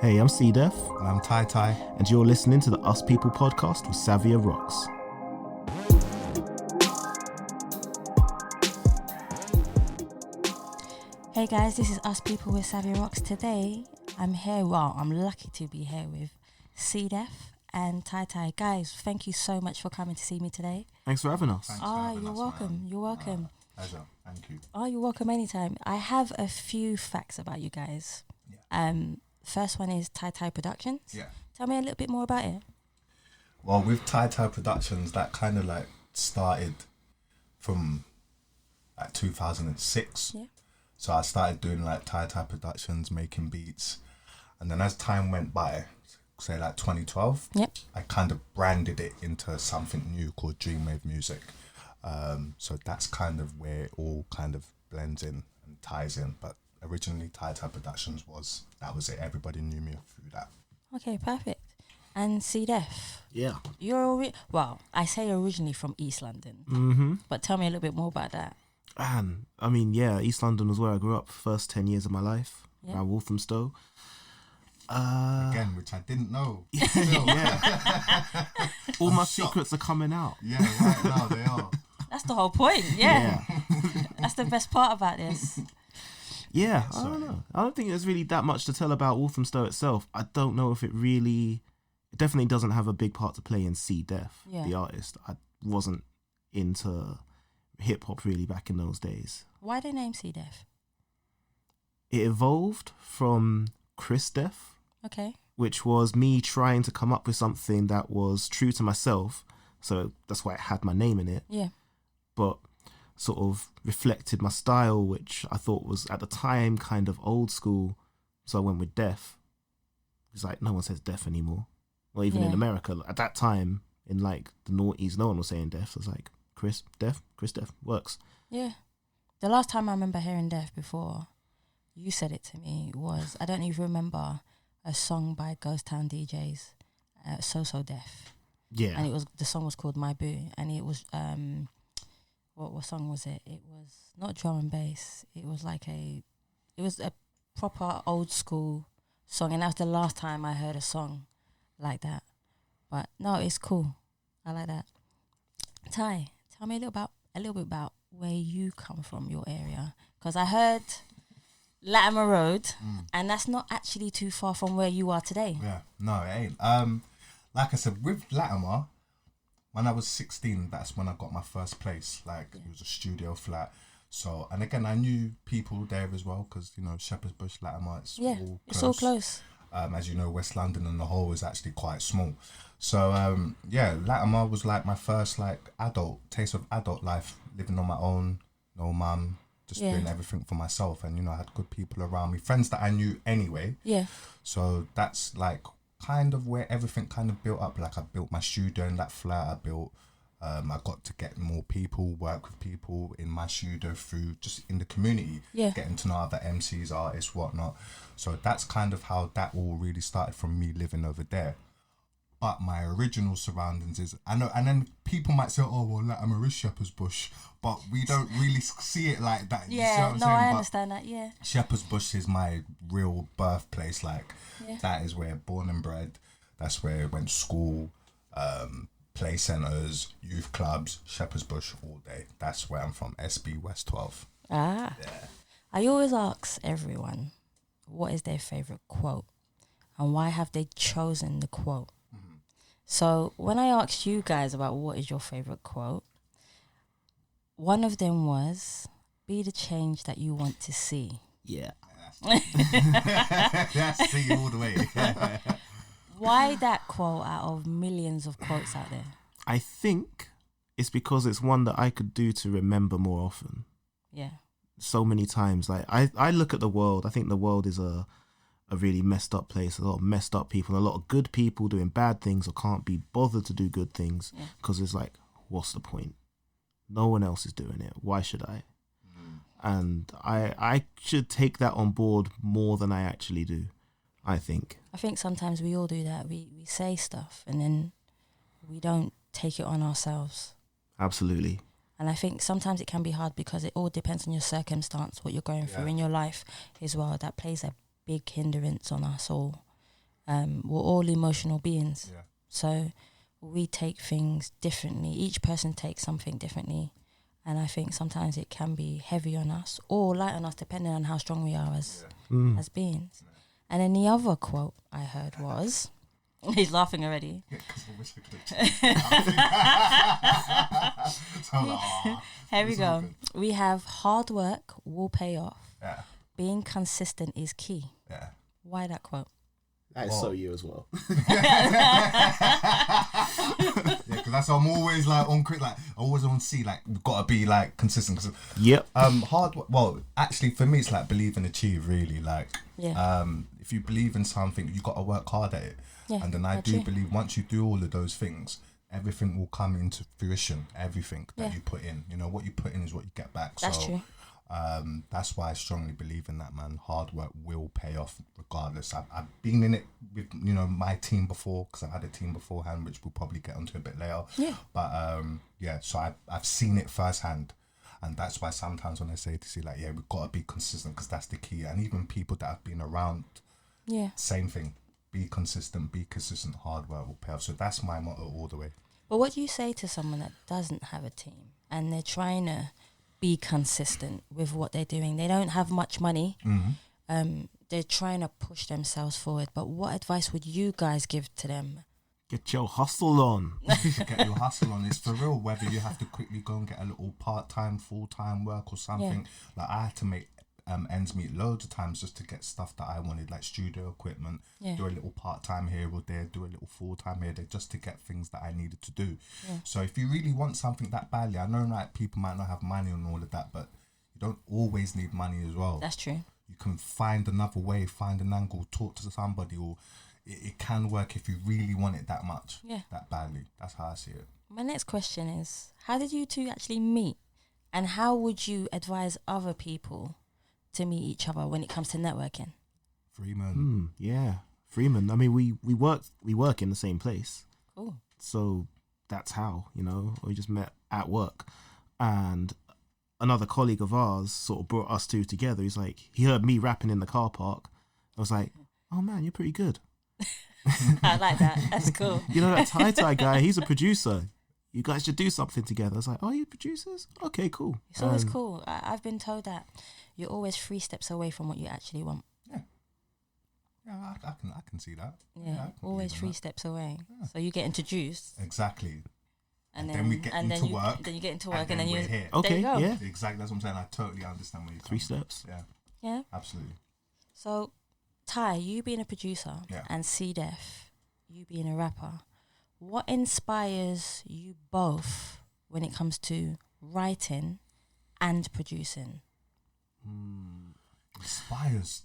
Hey, I'm C-Def. And I'm TyTy. And you're listening to the Us People podcast with Savia Rocks. Hey guys, this is Us People with Savia Rocks. Today, I'm lucky to be here with C-Def and TyTy. Guys, thank you so much for coming to see me today. Thanks for having us. You're welcome. You're welcome. Pleasure. Thank you. Oh, you're welcome anytime. I have a few facts about you guys. Yeah. First one is TyTy Productions. Yeah. Tell me a little bit more about it. Well, with TyTy Productions, that kind of like started from like 2006. Yeah. So I started doing like TyTy Productions, making beats. And then as time went by, say like 2012, Yep. I kind of branded it into something new called Dream Wave Musik. So that's kind of where it all kind of blends in and ties in. But originally TyTy Productions was it. Everybody knew me through that. Okay, perfect. And C-Def. Yeah. You're I say originally from East London. Mm-hmm. But tell me a little bit more about that. And East London was where I grew up. First 10 years of my life. Yeah. Around Walthamstow. Again, which I didn't know. Yeah. All my secrets are coming out. Yeah, right now they are. That's the whole point, yeah. That's the best part about this. Yeah, I don't know. I don't think there's really that much to tell about Walthamstow itself. I don't know if it definitely doesn't have a big part to play in C-Def, the artist. I wasn't into hip-hop really back in those days. Why the name C-Def? It evolved from Chris Def. Okay. Which was me trying to come up with something that was true to myself. So that's why it had my name in it. Yeah. But sort of reflected my style, which I thought was at the time kind of old school. So I went with Def. It's like no one says Def anymore. Or even in America. At that time, in like the noughties, no one was saying Def. So it's like Chris Def works. Yeah. The last time I remember hearing Def before you said it to me was, I don't even remember, a song by Ghost Town DJs, So Def. Yeah. And the song was called My Boo, and it was what song was it? It was not drum and bass. It was a proper old school song, and that was the last time I heard a song like that. But no, it's cool. I like that. Ty, tell me a little bit about where you come from, your area, because I heard Latimer Road, and that's not actually too far from where you are today. Yeah, no, it ain't. Like I said, with Latimer, when I was 16, that's when I got my first place. It was a studio flat. So, and again, I knew people there as well because, Shepherd's Bush, Latimer, it's all close. As you know, West London and the whole is actually quite small. So, Latimer was like my first taste of adult life, living on my own, no mum, just doing everything for myself. And, I had good people around me, friends that I knew anyway. Yeah. So that's kind of where everything kind of built up. I built my studio in that flat. I got to get more people, work with people in my studio through just in the community, getting to know other MCs, artists, whatnot. So that's kind of how that all really started from me living over there. But my original surroundings is, I know, and then people might say, oh, well, Latimer is Shepherd's Bush, but we don't really see it like that. Yeah, you see what I'm saying? I understand that, yeah. Shepherd's Bush is my real birthplace, that is where born and bred, that's where I went to school, play centres, youth clubs, Shepherd's Bush all day. That's where I'm from, SB West 12. Ah. Yeah. I always ask everyone, what is their favourite quote? And why have they chosen the quote? So when I asked you guys about what is your favourite quote, one of them was, be the change that you want to see. Yeah. That's see all the way. Why that quote out of millions of quotes out there? I think it's because it's one that I could do to remember more often. Yeah. So many times. I look at the world, I think the world is a really messed up place, a lot of messed up people, a lot of good people doing bad things or can't be bothered to do good things because it's like, what's the point? No one else is doing it. Why should I? And I should take that on board more than I actually do, I think. I think sometimes we all do that. We say stuff and then we don't take it on ourselves. Absolutely. And I think sometimes it can be hard because it all depends on your circumstance, what you're going through in your life as well. That plays a big hindrance on us all. we're all emotional beings. Yeah. So we take things differently. Each person takes something differently. And I think sometimes it can be heavy on us or light on us depending on how strong we are as beings. Yeah. And then the other quote I heard was, he's laughing already. Yeah, because I wish I could. Here we go. We have hard work will pay off. Yeah. Being consistent is key. Yeah. Why that quote? That is so you as well. Yeah, because that's I'm always like on always on C, like we've got to be like consistent. Cause, yep. Well, actually, for me, it's like believe and achieve. Really, like if you believe in something, you got to work hard at it. Yeah, and then I do believe once you do all of those things, everything will come into fruition. Everything that you put in, what you put in is what you get back. That's true. That's why I strongly believe in that, man. Hard work will pay off regardless. I've been in it with my team before, because I've had a team beforehand, which we'll probably get onto a bit later. Yeah. But so I've seen it firsthand, and that's why sometimes when I say to see we've got to be consistent, because that's the key. And even people that have been around, same thing. Be consistent. Hard work will pay off. So that's my motto all the way. But what do you say to someone that doesn't have a team and they're trying to be consistent with what they're doing? They don't have much money. Mm-hmm. They're trying to push themselves forward. But what advice would you guys give to them? Get your hustle on. Get your hustle on. It's for real. Whether you have to quickly go and get a little part-time, full-time work or something. Like I had to make ends meet loads of times just to get stuff that I wanted, like studio equipment, do a little part-time here or there, do a little full-time here there, just to get things that I needed to do. So if you really want something that badly, I know people might not have money and all of that, but you don't always need money as well. That's true. You can find another way, find an angle, talk to somebody, or it can work if you really want it that much, that badly. That's how I see it. My next question is, how did you two actually meet, and how would you advise other people to meet each other when it comes to networking? Freeman. Freeman. I mean, we work in the same place. Cool. So that's how, we just met at work. And another colleague of ours sort of brought us two together. He's like, he heard me rapping in the car park. I was like, oh man, you're pretty good. I like that. That's cool. That TyTy guy, he's a producer. You guys should do something together. I was like, oh, you producers? Okay, cool. It's always cool. I've been told that you're always 3 steps away from what you actually want. Yeah, I can see that. Yeah, always 3 steps away. Yeah. So you get introduced. Exactly. And then we get into work. Then you get into work and then we're here. Okay, there you go. Yeah. Exactly, that's what I'm saying. I totally understand what you're 3 steps. Yeah. Yeah. Absolutely. So, Ty, you being a producer and C-Def, you being a rapper, what inspires you both when it comes to writing and producing? Inspires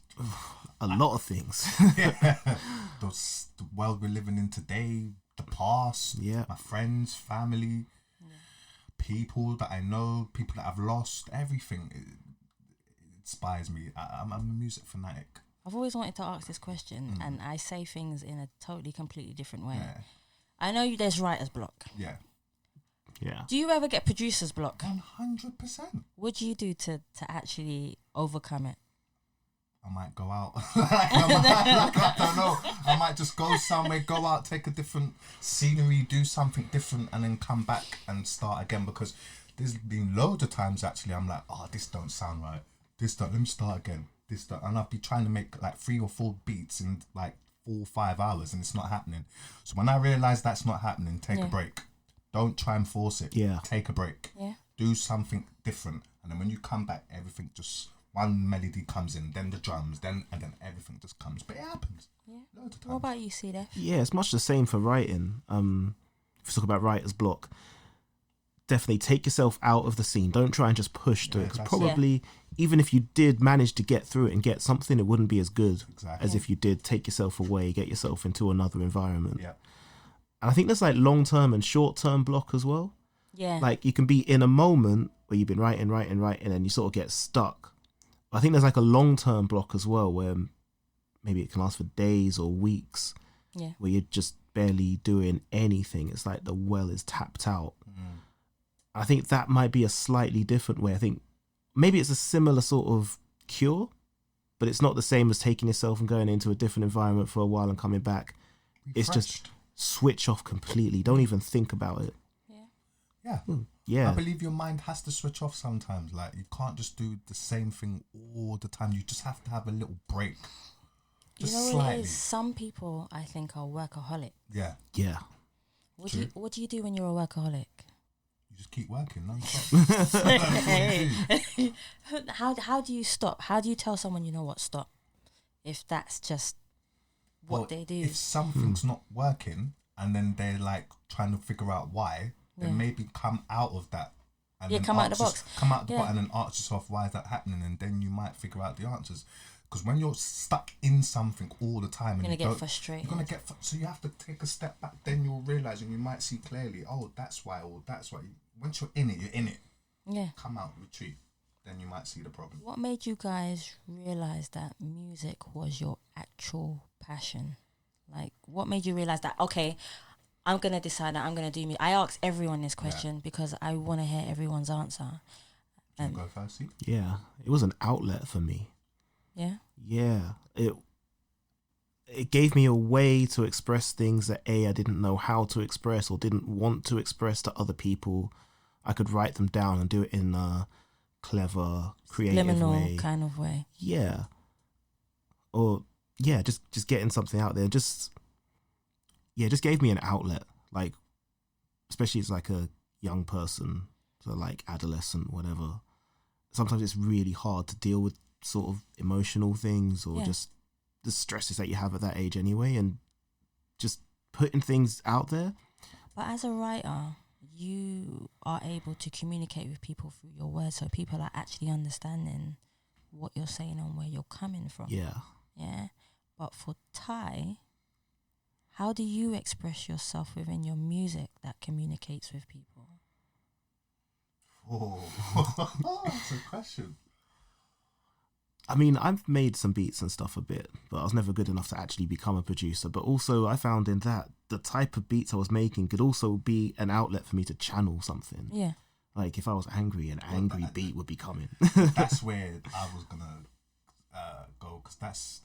a lot of things. The world we're living in today, the past, my friends, family, people that I know, people that I've lost, everything. It inspires me. I'm a music fanatic. I've always wanted to ask this question, and I say things in a totally, completely different way. I know there's writer's block. Yeah. Do you ever get producer's block? 100%. What do you do to actually overcome it? I might go out. I don't know. I might just go somewhere, go out, take a different scenery, do something different, and then come back and start again. Because there's been loads of times actually I'm like, oh, this don't sound right. Let me start again. And I'll be trying to make like 3 or 4 beats in like 4 or 5 hours, and it's not happening. So when I realise that's not happening, take a break. Don't try and force it. Take a break. Do something different, and then when you come back, everything just, one melody comes in, then the drums, and then everything just comes. But it happens. Loads of times. What about you, C-Def? Yeah, it's much the same for writing. If we talk about writer's block, definitely take yourself out of the scene. Don't try and just push through it, because probably even if you did manage to get through it and get something, it wouldn't be as good as if you did take yourself away, get yourself into another environment. And I think there's like long-term and short-term block as well. Like you can be in a moment where you've been writing, and you sort of get stuck. I think there's like a long-term block as well, where maybe it can last for days or weeks, where you're just barely doing anything. It's like the well is tapped out. I think that might be a slightly different way. I think maybe it's a similar sort of cure, but it's not the same as taking yourself and going into a different environment for a while and coming back. It's just switch off completely. Don't even think about it. Yeah. Yeah. I believe your mind has to switch off sometimes. Like, you can't just do the same thing all the time. You just have to have a little break. Just you know slightly. what it is? Some people, I think, are workaholic. Yeah. Yeah. What do you do when you're a workaholic? You just keep working non-stop. How do you stop? How do you tell someone, you know what, stop? If that's just what they do. If something's not working and then they're like trying to figure out why, then maybe come out of that. And then come out of the box. Come out of the box and then ask yourself, why is that happening? And then you might figure out the answers. Because when you're stuck in something all the time, you're gonna get frustrated. You're gonna so you have to take a step back. Then you'll realize, and you might see clearly. Oh, that's why. Or that's why. Once you're in it, you're in it. Yeah. Come out, retreat. Then you might see the problem. What made you guys realize that music was your actual passion? Like, what made you realize that? Okay, I'm gonna decide that I'm gonna do music. I ask everyone this question because I want to hear everyone's answer. Do you go first, see? Yeah, it was an outlet for me. Yeah. Yeah, it gave me a way to express things that I didn't know how to express or didn't want to express to other people. I could write them down and do it in a clever, creative way, kind of way. Yeah, or just getting something out there. Just gave me an outlet. Like, especially as like a young person, so like adolescent, whatever. Sometimes it's really hard to deal with sort of emotional things or just the stresses that you have at that age anyway, and just putting things out there. But as a writer, you are able to communicate with people through your words, so people are actually understanding what you're saying and where you're coming from. Yeah. But for Ty, how do you express yourself within your music that communicates with people? Oh, that's a question. I mean, I've made some beats and stuff a bit, but I was never good enough to actually become a producer. But also I found in that the type of beats I was making could also be an outlet for me to channel something. Yeah. Like if I was angry, an angry beat would be coming. That's where I was going to go, because that's,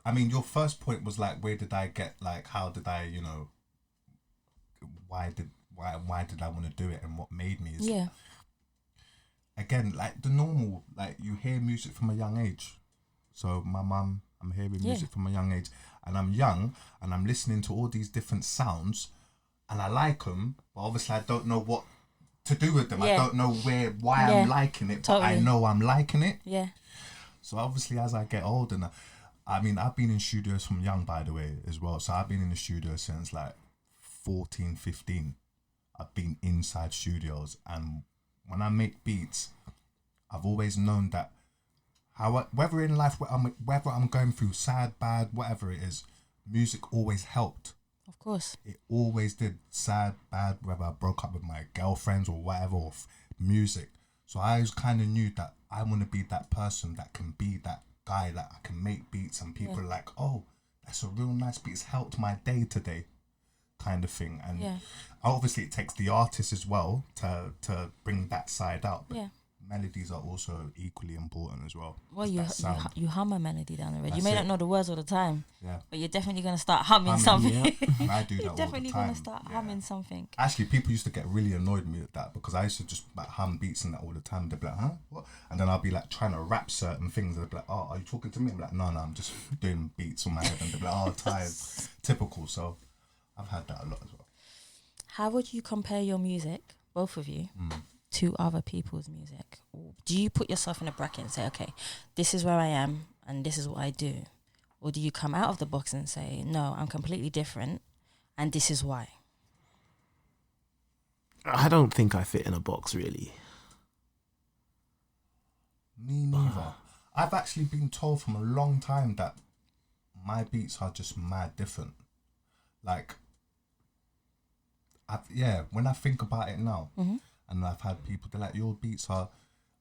I mean, your first point was like, where did I get, like, how did I, you know, why did I want to do it and what made me is... Yeah. Again, like the normal, like you hear music from a young age. So my mum, I'm hearing music from a young age, and I'm young and I'm listening to all these different sounds, and I like them, but obviously I don't know what to do with them. I don't know why I'm liking it, but I know I'm liking it. Yeah. So obviously as I get older, now, I mean, I've been in studios from young, by the way, as well. So I've been in the studio since like 14, 15. I've been inside studios, and when I make beats, I've always known that whether in life, whether I'm going through sad, bad, whatever it is, music always helped. Of course. It always did. Sad, bad, whether I broke up with my girlfriends or whatever, or music. So I always kind of knew that I want to be that person that can be that guy that I can make beats and people are like, oh, that's a real nice beat. It's helped my day today, kind of thing. And obviously it takes the artist as well to bring that side out. But melodies are also equally important as well. Well, you hum a melody down the road. That's you may not know the words all the time, yeah, but you're definitely going to start humming something. Yeah. I do that You're all definitely the time. going to start humming something. Actually, people used to get really annoyed with me with that, because I used to just like hum beats and that all the time. They'd be like, huh? What? And then I'll be like trying to rap certain things. They'd be like, oh, are you talking to me? I'm like, no, I'm just doing beats on my head. And they'd be like, oh, tired. Typical. So I've had that a lot as well. How would you compare your music, both of you, to other people's music? Or do you put yourself in a bracket and say, okay, this is where I am and this is what I do? Or do you come out of the box and say, no, I'm completely different and this is why? I don't think I fit in a box, really. Me neither. I've actually been told from a long time that my beats are just mad different. Like, when I think about it now, and I've had people, they're like, your beats are,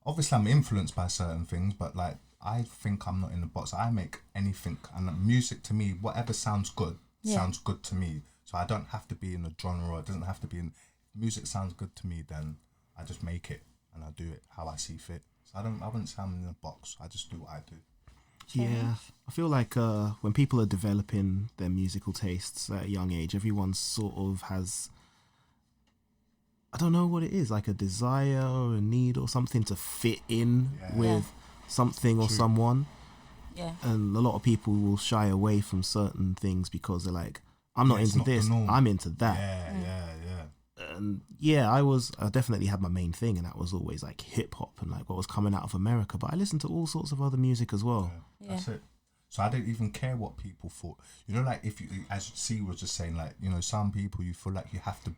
obviously I'm influenced by certain things, but like, I think I'm not in the box. I make anything, and music to me, whatever sounds good, sounds good to me. So I don't have to be in a genre, it doesn't have to be in, music sounds good to me, then I just make it, and I do it how I see fit. So I wouldn't say I'm in a box, I just do what I do. Yeah, I feel like when people are developing their musical tastes at a young age, everyone sort of has, I don't know what it is, like a desire or a need or something to fit in with something or someone. Yeah. And a lot of people will shy away from certain things because they're like, I'm not into this, I'm into that. Yeah. And I definitely had my main thing, and that was always like hip hop and like what was coming out of America. But I listened to all sorts of other music as well. Yeah. That's it. So I didn't even care what people thought. You know, like if you, as C was just saying, like, you know, some people you feel like you have to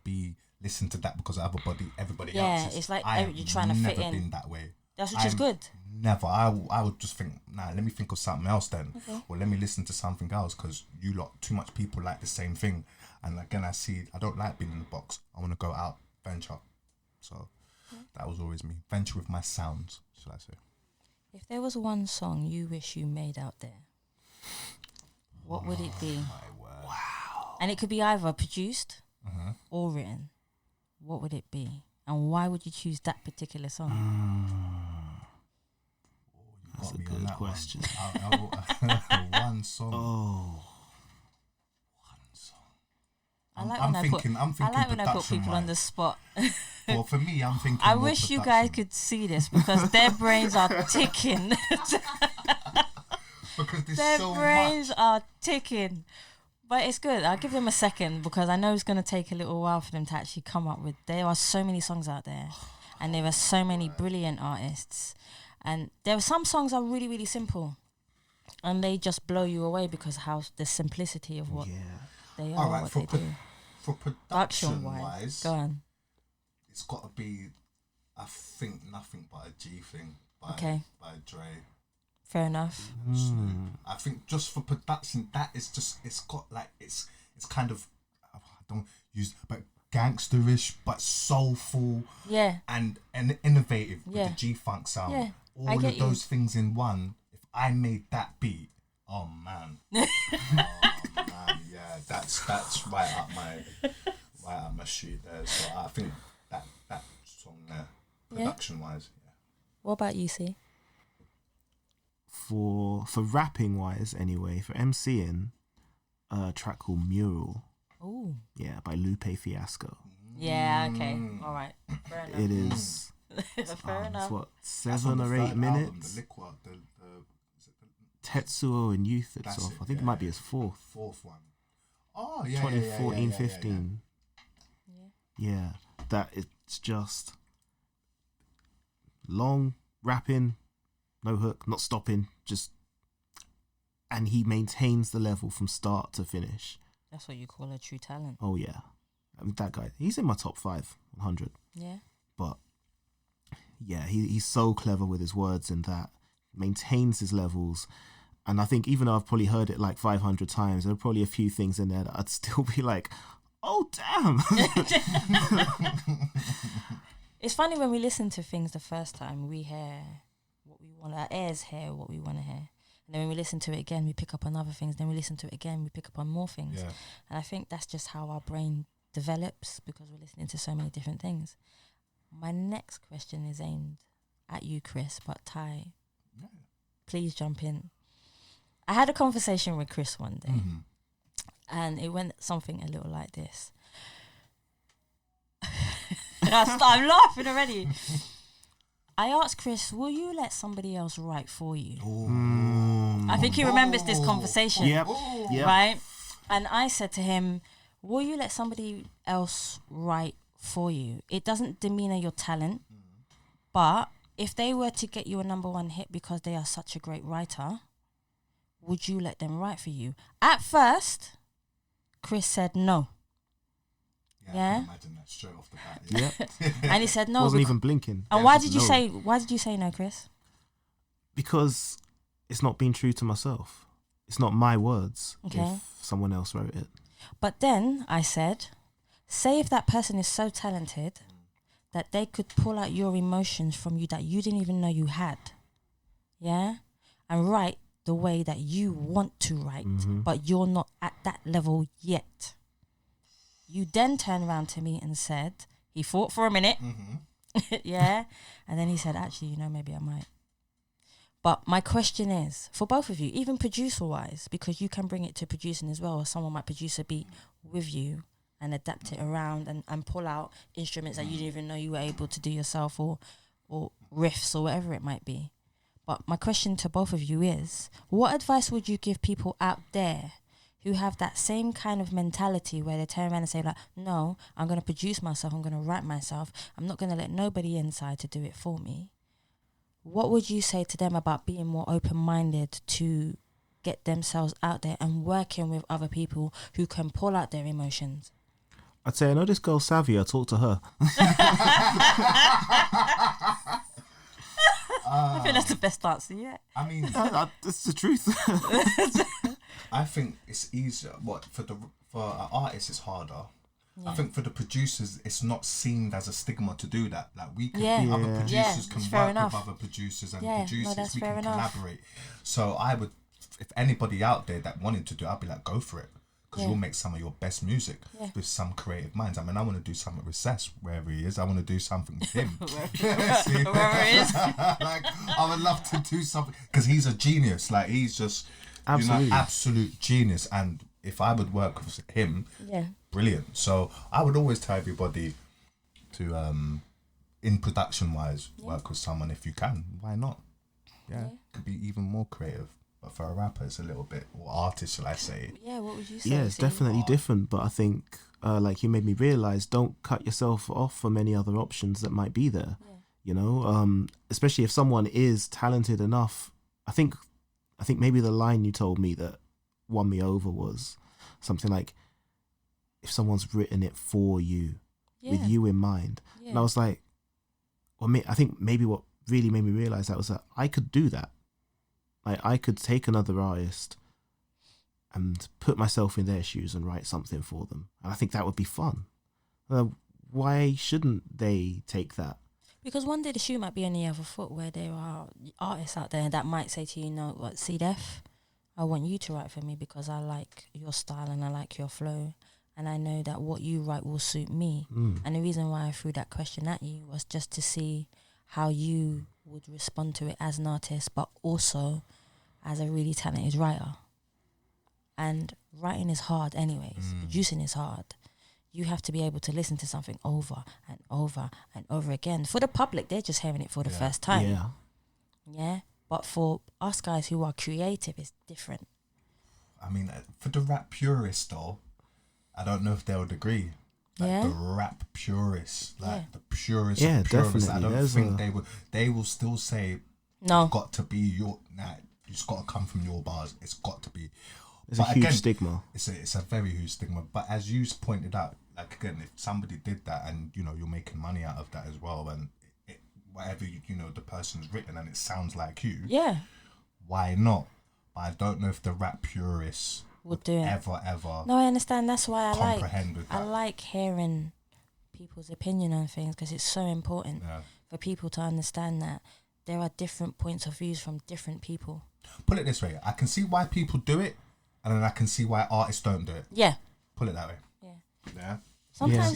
listen to that because everybody else. Yeah, it's like you're trying to fit in. I've never been that way. That's which is good. Never. I would just think, nah, let me think of something else then. Okay. Or let me listen to something else because too much people like the same thing. And again, I don't like being in the box. I want to go out, venture. So that was always me. Venture with my sounds, should I say. If there was one song you wish you made out there, what would it be? My word. Wow. And it could be either produced or written. What would it be? And why would you choose that particular song? That's a good question. One song. Oh. I like when I put people on the spot. Well, for me, I'm thinking. I wish you guys could see this because their brains are ticking. Because their brains are ticking. But it's good. I'll give them a second because I know it's going to take a little while for them to actually come up with. There are so many songs out there, and there are so many brilliant artists. And there are some songs are really, really simple, and they just blow you away because how the simplicity of what they are, what they do. For production-wise, go on. It's got to be, I think, Nothing But a G Thing by Dre. Fair enough. I think just for production, that is just, it's got like, it's kind of, I don't use, but gangsterish, but soulful. Yeah. And innovative with the G-Funk sound. Yeah. All of those things in one. If I made that beat, oh man. Yeah, that's right up my street there. So I think that song there, production-wise, What about you, C? For rapping wise, anyway, for MCing, a track called Mural. Oh. Yeah, by Lupe Fiasco. Yeah. Okay. All right. Fair enough. It is. Fair enough. It's what, 7 or 8 minutes. Album, Tetsuo and Youth itself. I think it might be his fourth one. Oh yeah, 2014, 15. Yeah, that it's just long rapping, no hook, not stopping, just, and he maintains the level from start to finish. That's what you call a true talent. Oh yeah, I mean, that guy, he's in my top 100. Yeah, but yeah, he's so clever with his words and that maintains his levels. And I think even though I've probably heard it like 500 times, there are probably a few things in there that I'd still be like, oh, damn. It's funny when we listen to things the first time, we hear what we want, our ears hear what we want to hear. And then when we listen to it again, we pick up on other things. Then we listen to it again, we pick up on more things. Yeah. And I think that's just how our brain develops because we're listening to so many different things. My next question is aimed at you, Chris, but Ty, please jump in. I had a conversation with Chris one day, and it went something a little like this. I'm laughing already. I asked Chris, will you let somebody else write for you? I think he remembers this conversation. Yep. Right? And I said to him, will you let somebody else write for you? It doesn't demean your talent, but if they were to get you a #1 hit because they are such a great writer, would you let them write for you? At first, Chris said no. I can imagine that straight off the bat. Yeah. And he said no. Wasn't even blinking. And why did you say no, Chris? Because it's not being true to myself. It's not my words if someone else wrote it. But then I said, say if that person is so talented that they could pull out your emotions from you that you didn't even know you had. Yeah? And write the way that you want to write, but you're not at that level yet. You then turned around to me and said, he thought for a minute, yeah, and then he said, actually, maybe I might. But my question is, for both of you, even producer-wise, because you can bring it to producing as well, or someone might produce a beat with you and adapt it around and pull out instruments that you didn't even know you were able to do yourself, or riffs or whatever it might be. But my question to both of you is, what advice would you give people out there who have that same kind of mentality where they turn around and say like, no, I'm going to produce myself, I'm going to write myself, I'm not going to let nobody inside to do it for me? What would you say to them about being more open-minded to get themselves out there and working with other people who can pull out their emotions? I'd say, I know this girl Savia, talk to her. I think that's the best answer yet. I mean, That's the truth. I think it's easier. For an artist, it's harder. Yeah. I think for the producers, it's not seen as a stigma to do that. Like we can, other Yeah. producers Yeah, can it's fair work enough. with other producers and Yeah, no, producers. that's We fair can enough. collaborate. So I would, if anybody out there that wanted to do, I'd be like, go for it, because Yeah. you'll make some of your best music Yeah. with some creative minds. I mean, I want to do something with Sess wherever he is. I want to do something with him. See? Wherever it is. Like I would love to do something because he's a genius. Like he's just Absolutely. absolute genius. And if I would work with him, Yeah. brilliant. So I would always tell everybody to in production wise work with someone if you can. Why not? Yeah, could be even more creative. But for a rapper, it's a little bit, or artist, shall I say? Yeah, what would you say? Yeah, it's Steve? definitely different, but I think like you made me realize, don't cut yourself off from any other options that might be there. Yeah. You know, especially if someone is talented enough. I think maybe the line you told me that won me over was something like, if someone's written it for you, with Yeah. you in mind. Yeah. And I was like, well, I think maybe what really made me realize that was that I could do that. Like I could take another artist and put myself in their shoes and write something for them. And I think that would be fun. Why shouldn't they take that? Because one day the shoe might be on the other foot, where there are artists out there that might say to you, no, what, C-Def, I want you to write for me because I like your style and I like your flow. And I know that what you write will suit me. And the reason why I threw that question at you was just to see how you would respond to it as an artist, but also as a really talented writer. And writing is hard anyways. Producing is hard. You have to be able to listen to something over and over and over again. For the public, they're just hearing it for the first time. Yeah. Yeah. But for us guys who are creative, it's different. I mean, for the rap purists, though, I don't know if they would agree. Like Yeah. the rap purists, like Yeah. the purists Yeah, of purists, I definitely. don't There's think a- they will still say, No. got to be your, it's got to come from your bars. It's got to be. There's a huge stigma. It's a very huge stigma. But as you pointed out, like again, if somebody did that and you're making money out of that as well, and whatever the person's written and it sounds like you, Yeah. why not? But I don't know if the rap purists Would do it. ever No, I understand. That's why comprehend with I that. like hearing people's opinion on things, because it's so important Yeah. for people to understand that there are different points of views from different people. Put it this way, I can see why people do it, and then I can see why artists don't do it. Yeah. Put it that way. Yeah. Yeah.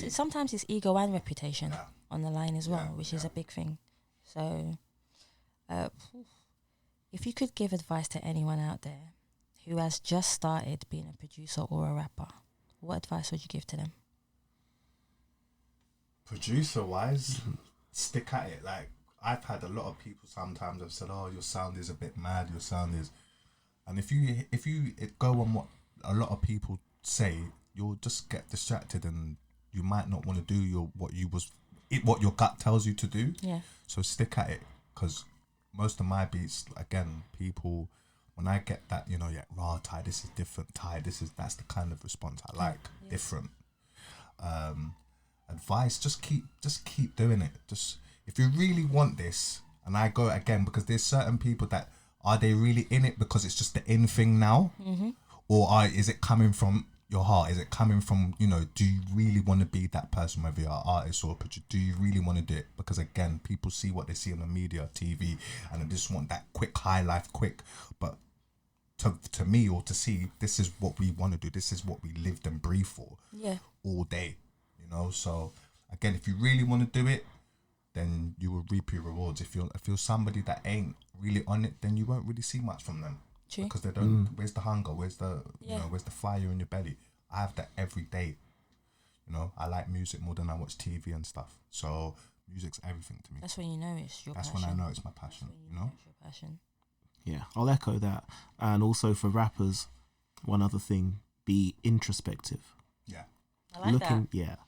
Sometimes it's ego and reputation Yeah. on the line as well, Yeah, which is a big thing. So, if you could give advice to anyone out there who has just started being a producer or a rapper, what advice would you give to them? Producer wise, stick at it. Like I've had a lot of people sometimes have said, "Oh, your sound is a bit mad. Your sound is," and if you go on what a lot of people say, you'll just get distracted and you might not want to do what your gut tells you to do. Yeah. So stick at it, because most of my beats, again, people, when I get that, raw Ty, this is different, Ty, that's the kind of response I like, different. Advice, just keep doing it. Just if you really want this, and I go again because there's certain people that are they really in it because it's just the in thing now, or is it coming from your heart? Is it coming from do you really want to be that person, whether you're an artist or a producer? Do you really want to do it? Because again, people see what they see on the media, TV, and they just want that quick high life, quick. But to me, or to see, this is what we want to do. This is what we lived and breathed for Yeah. all day. So again, if you really want to do it, then you will reap your rewards. If you're somebody that ain't really on it, then you won't really see much from them. True. Because they don't. Where's the hunger? Where's the Yeah. where's the fire in your belly? I have that every day. You know, I like music more than I watch TV and stuff. So music's everything to me. That's when you know it's your That's passion. when I know it's my passion. That's when You know. it's your passion. Yeah, I'll echo that. And also for rappers, one other thing: be introspective. Yeah. I like that.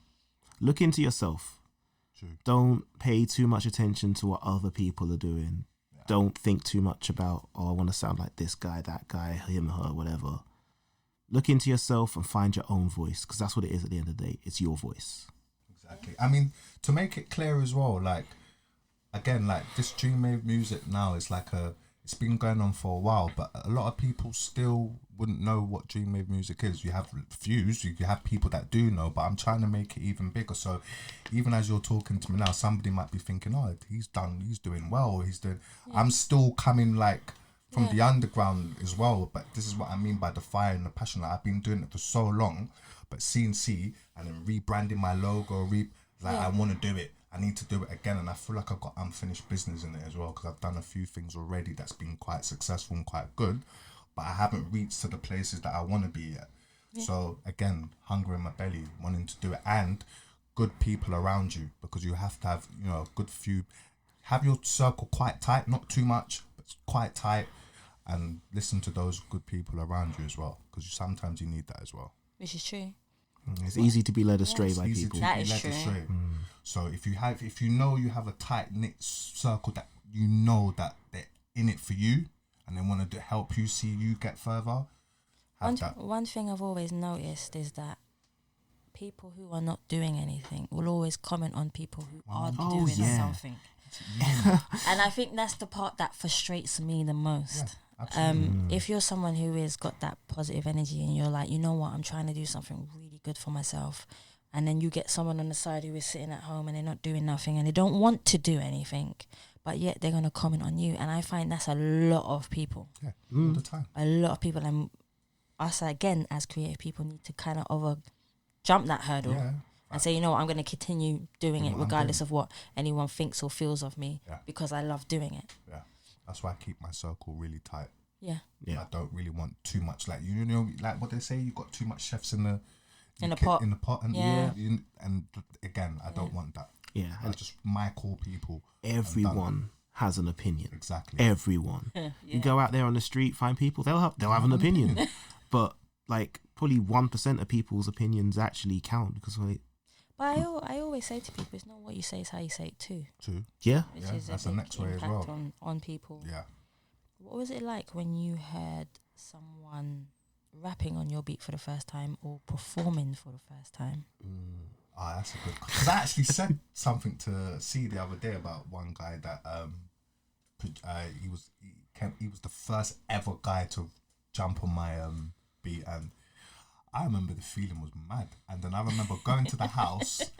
Look into yourself. True. Don't pay too much attention to what other people are doing. Yeah. Don't think too much about, oh, I want to sound like this guy, that guy, him, her, whatever. Look into yourself and find your own voice, because that's what it is at the end of the day. It's your voice. Exactly. I mean, to make it clear as well, like, again, like this Dream Wave Musik now is like it's been going on for a while, but a lot of people still wouldn't know what Dream Wave Musik is. You have views, you have people that do know, but I'm trying to make it even bigger. So even as you're talking to me now, somebody might be thinking, oh, he's doing well. I'm still coming like from the underground as well, but this is what I mean by the fire and the passion. Like, I've been doing it for so long, but CNC and then rebranding my logo, I want to do it. I need to do it again, and I feel like I've got unfinished business in it as well, because I've done a few things already that's been quite successful and quite good, but I haven't reached to the places that I want to be yet. Yeah. So again, hunger in my belly, wanting to do it, and good people around you, because you have to have, you know, a good few. Have your circle quite tight, not too much, but quite tight, and listen to those good people around you as well, because sometimes you need that as well. Which is true. It's easy to be led astray by people. That is true. So if you know you have a tight knit circle that you know that they're in it for you and they want to help you see you get further, one thing I've always noticed is that people who are not doing anything will always comment on people who are doing something. And I think that's the part that frustrates me the most. If you're someone who has got that positive energy and you're like, you know what, I'm trying to do something really good for myself, and then you get someone on the side who is sitting at home and they're not doing nothing and they don't want to do anything, but yet they're going to comment on you. And I find that's a lot of people. Yeah, all the time. A lot of people. And us, again, as creative people, need to kind of jump that hurdle and say, you know what, I'm going to continue doing it regardless of what anyone thinks or feels of me, because I love doing it. Yeah, that's why I keep my circle really tight. Yeah. I don't really want too much, like, you know, like what they say, you got too much chefs in the pot, and and again, I don't want that. Yeah, I just my core people. Everyone has an opinion. Exactly. Everyone. You go out there on the street, find people, they'll have an opinion, but like probably 1% of people's opinions actually count, because But I always say to people, it's not what you say, it's how you say it too. True. Yeah. Which is that's a the big next way as impact well. on people. Yeah. What was it like when you heard someone rapping on your beat for the first time or performing for the first time? That's a good. Because I actually said something to C the other day about one guy that he was the first ever guy to jump on my beat, and I remember the feeling was mad. And then I remember going to the house,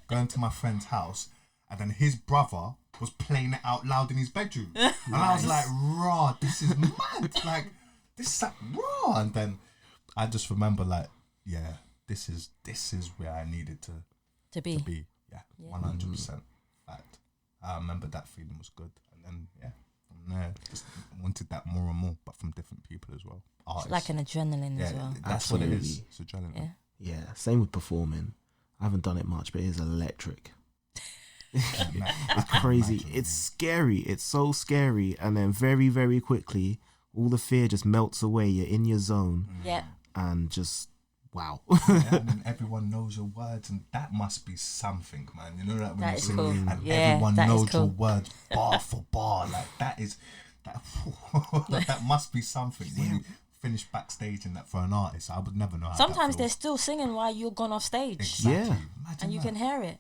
going to my friend's house, and then his brother was playing it out loud in his bedroom. And I was like, raw, this is mad. Like, this is like raw. And then I just remember, like, yeah, this is where I needed to be. Yeah, 100%. Fact. I remember that feeling was good. And then, from there, just wanted that more and more, but from different people as well. Artists. It's like an adrenaline as well. That's Absolutely. what it is. It's adrenaline. Yeah, same with performing. I haven't done it much, but it is electric. It's crazy. It's scary. It's so scary. And then very, very quickly, all the fear just melts away. You're in your zone. Yeah. And just, wow. And then everyone knows your words, and that must be something, man. You know that when that you is sing cool. and Yeah, everyone that knows is cool. your words bar for bar. Like that that must be something. When you finish backstage and that for an artist, I would never know how Sometimes that they're feels. still singing while you're gone off stage. Exactly. Yeah. Imagine And you that. can hear it.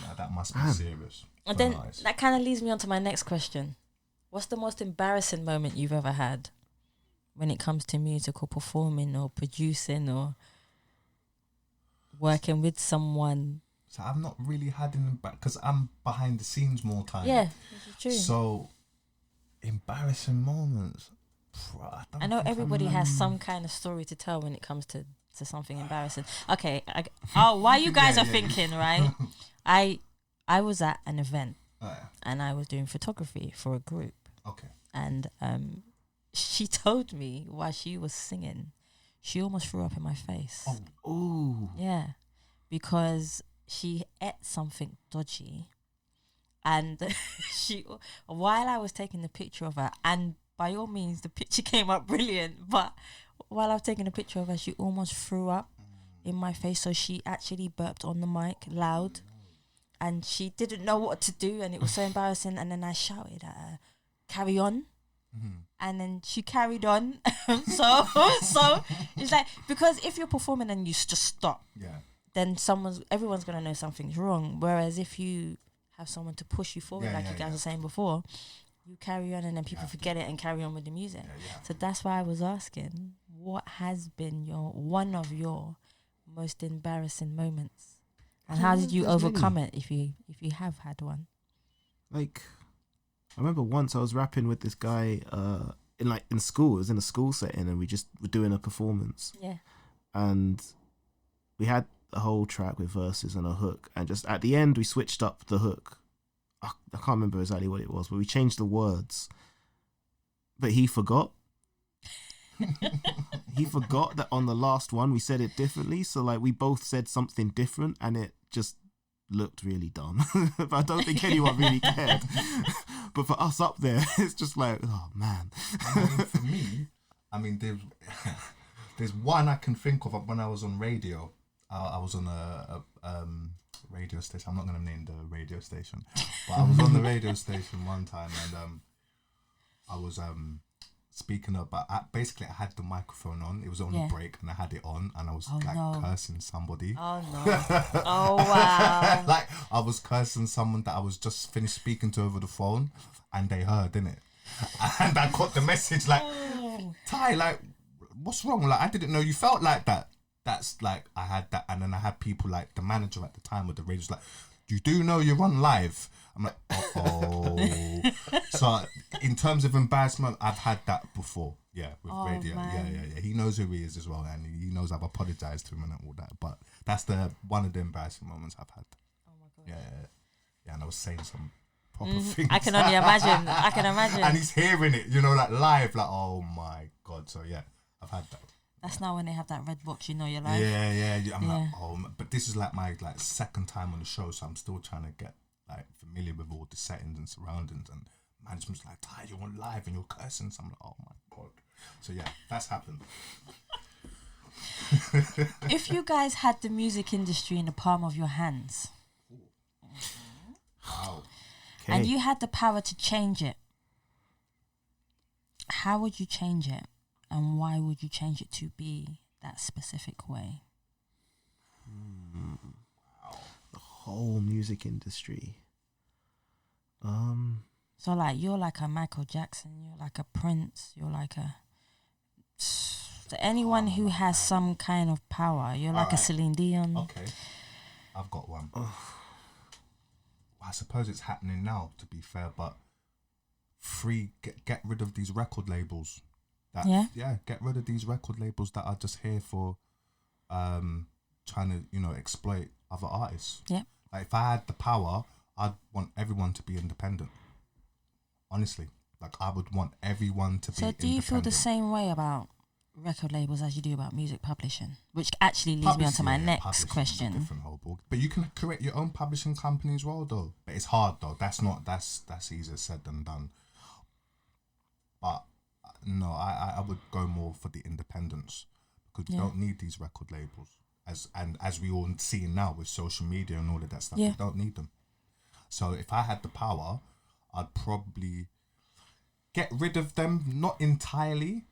Yeah, that must be serious. And for then an artist. that kind of leads me on to my next question. What's the most embarrassing moment you've ever had when it comes to music or performing or producing or working with someone? So I've not really had an because I'm behind the scenes more time. Yeah, this is true. So embarrassing moments. I know everybody has some kind of story to tell when it comes to something embarrassing. Okay, while you guys are thinking, right? I was at an event and I was doing photography for a group. Okay. And she told me while she was singing, she almost threw up in my face. Oh. Yeah, because she ate something dodgy, and while I was taking the picture of her, and by all means the picture came up brilliant, but while I was taking a picture of her, she almost threw up in my face. So she actually burped on the mic loud, and she didn't know what to do, and it was so embarrassing. And then I shouted at her, "Carry on." And then she carried on. so it's like, because if you're performing and you just stop, then everyone's gonna know something's wrong. Whereas if you have someone to push you forward, like you guys were saying before, you carry on, and then people forget it and carry on with the music. So that's why I was asking, what has been one of your most embarrassing moments, and how did you overcome it, if you have had one? Like, I remember once I was rapping with this guy in school. It was in a school setting, and we just were doing a performance. Yeah. And we had a whole track with verses and a hook, and just at the end we switched up the hook. I can't remember exactly what it was, but we changed the words. But he forgot. He forgot that on the last one we said it differently. So like we both said something different, and it just looked really dumb. But I don't think anyone really cared. But for us up there, it's just like, oh man. For me, there's one I can think of when I was on radio. I was on a radio station. I'm not going to name the radio station, but I was on the radio station one time, and I was speaking up, but basically I had the microphone on. It was on a break, and I had it on, and I was cursing somebody. Oh no! Oh wow! Like I was cursing someone that I was just finished speaking to over the phone, and they heard, didn't it? And I got the message like, Ty, like, what's wrong? Like, I didn't know you felt like that. That's like, I had that, and then I had people like the manager at the time with the radio was like, you do know you're on live? I'm like, oh. So in terms of embarrassment, I've had that before. Yeah, with radio. Man. Yeah. He knows who he is as well, and he knows I've apologized to him and all that. But that's one of the embarrassing moments I've had. Oh my god. Yeah, and I was saying some proper things. I can only imagine. And he's hearing it, like live, like, oh my god. So yeah, I've had that. That's now when they have that red box, you're live. Yeah. I'm like, oh, but this is like my second time on the show, so I'm still trying to get like familiar with all the settings and surroundings, and management's like, Ty, you're on live and you're cursing. So I'm like, oh my god. So yeah, that's happened. If you guys had the music industry in the palm of your hands, wow, and you had the power to change it, how would you change it? And why would you change it to be that specific way? The whole music industry. So like, you're like a Michael Jackson, you're like a Prince, you're like anyone who has some kind of power. You're like a Celine Dion. Okay, I've got one. I suppose it's happening now, to be fair, but get rid of these record labels. Get rid of these record labels that are just here for trying to exploit other artists. Yeah. Like, if I had the power, I'd want everyone to be independent. Honestly, like, I would want everyone to be independent. So do you feel the same way about record labels as you do about music publishing? Which actually leads me on to my next question. Different whole ball. But you can create your own publishing company as well, though. But it's hard, though. That's easier said than done. But no, I would go more for the independence, because we don't need these record labels. As we all see now with social media and all of that stuff, we don't need them. So if I had the power, I'd probably get rid of them, not entirely,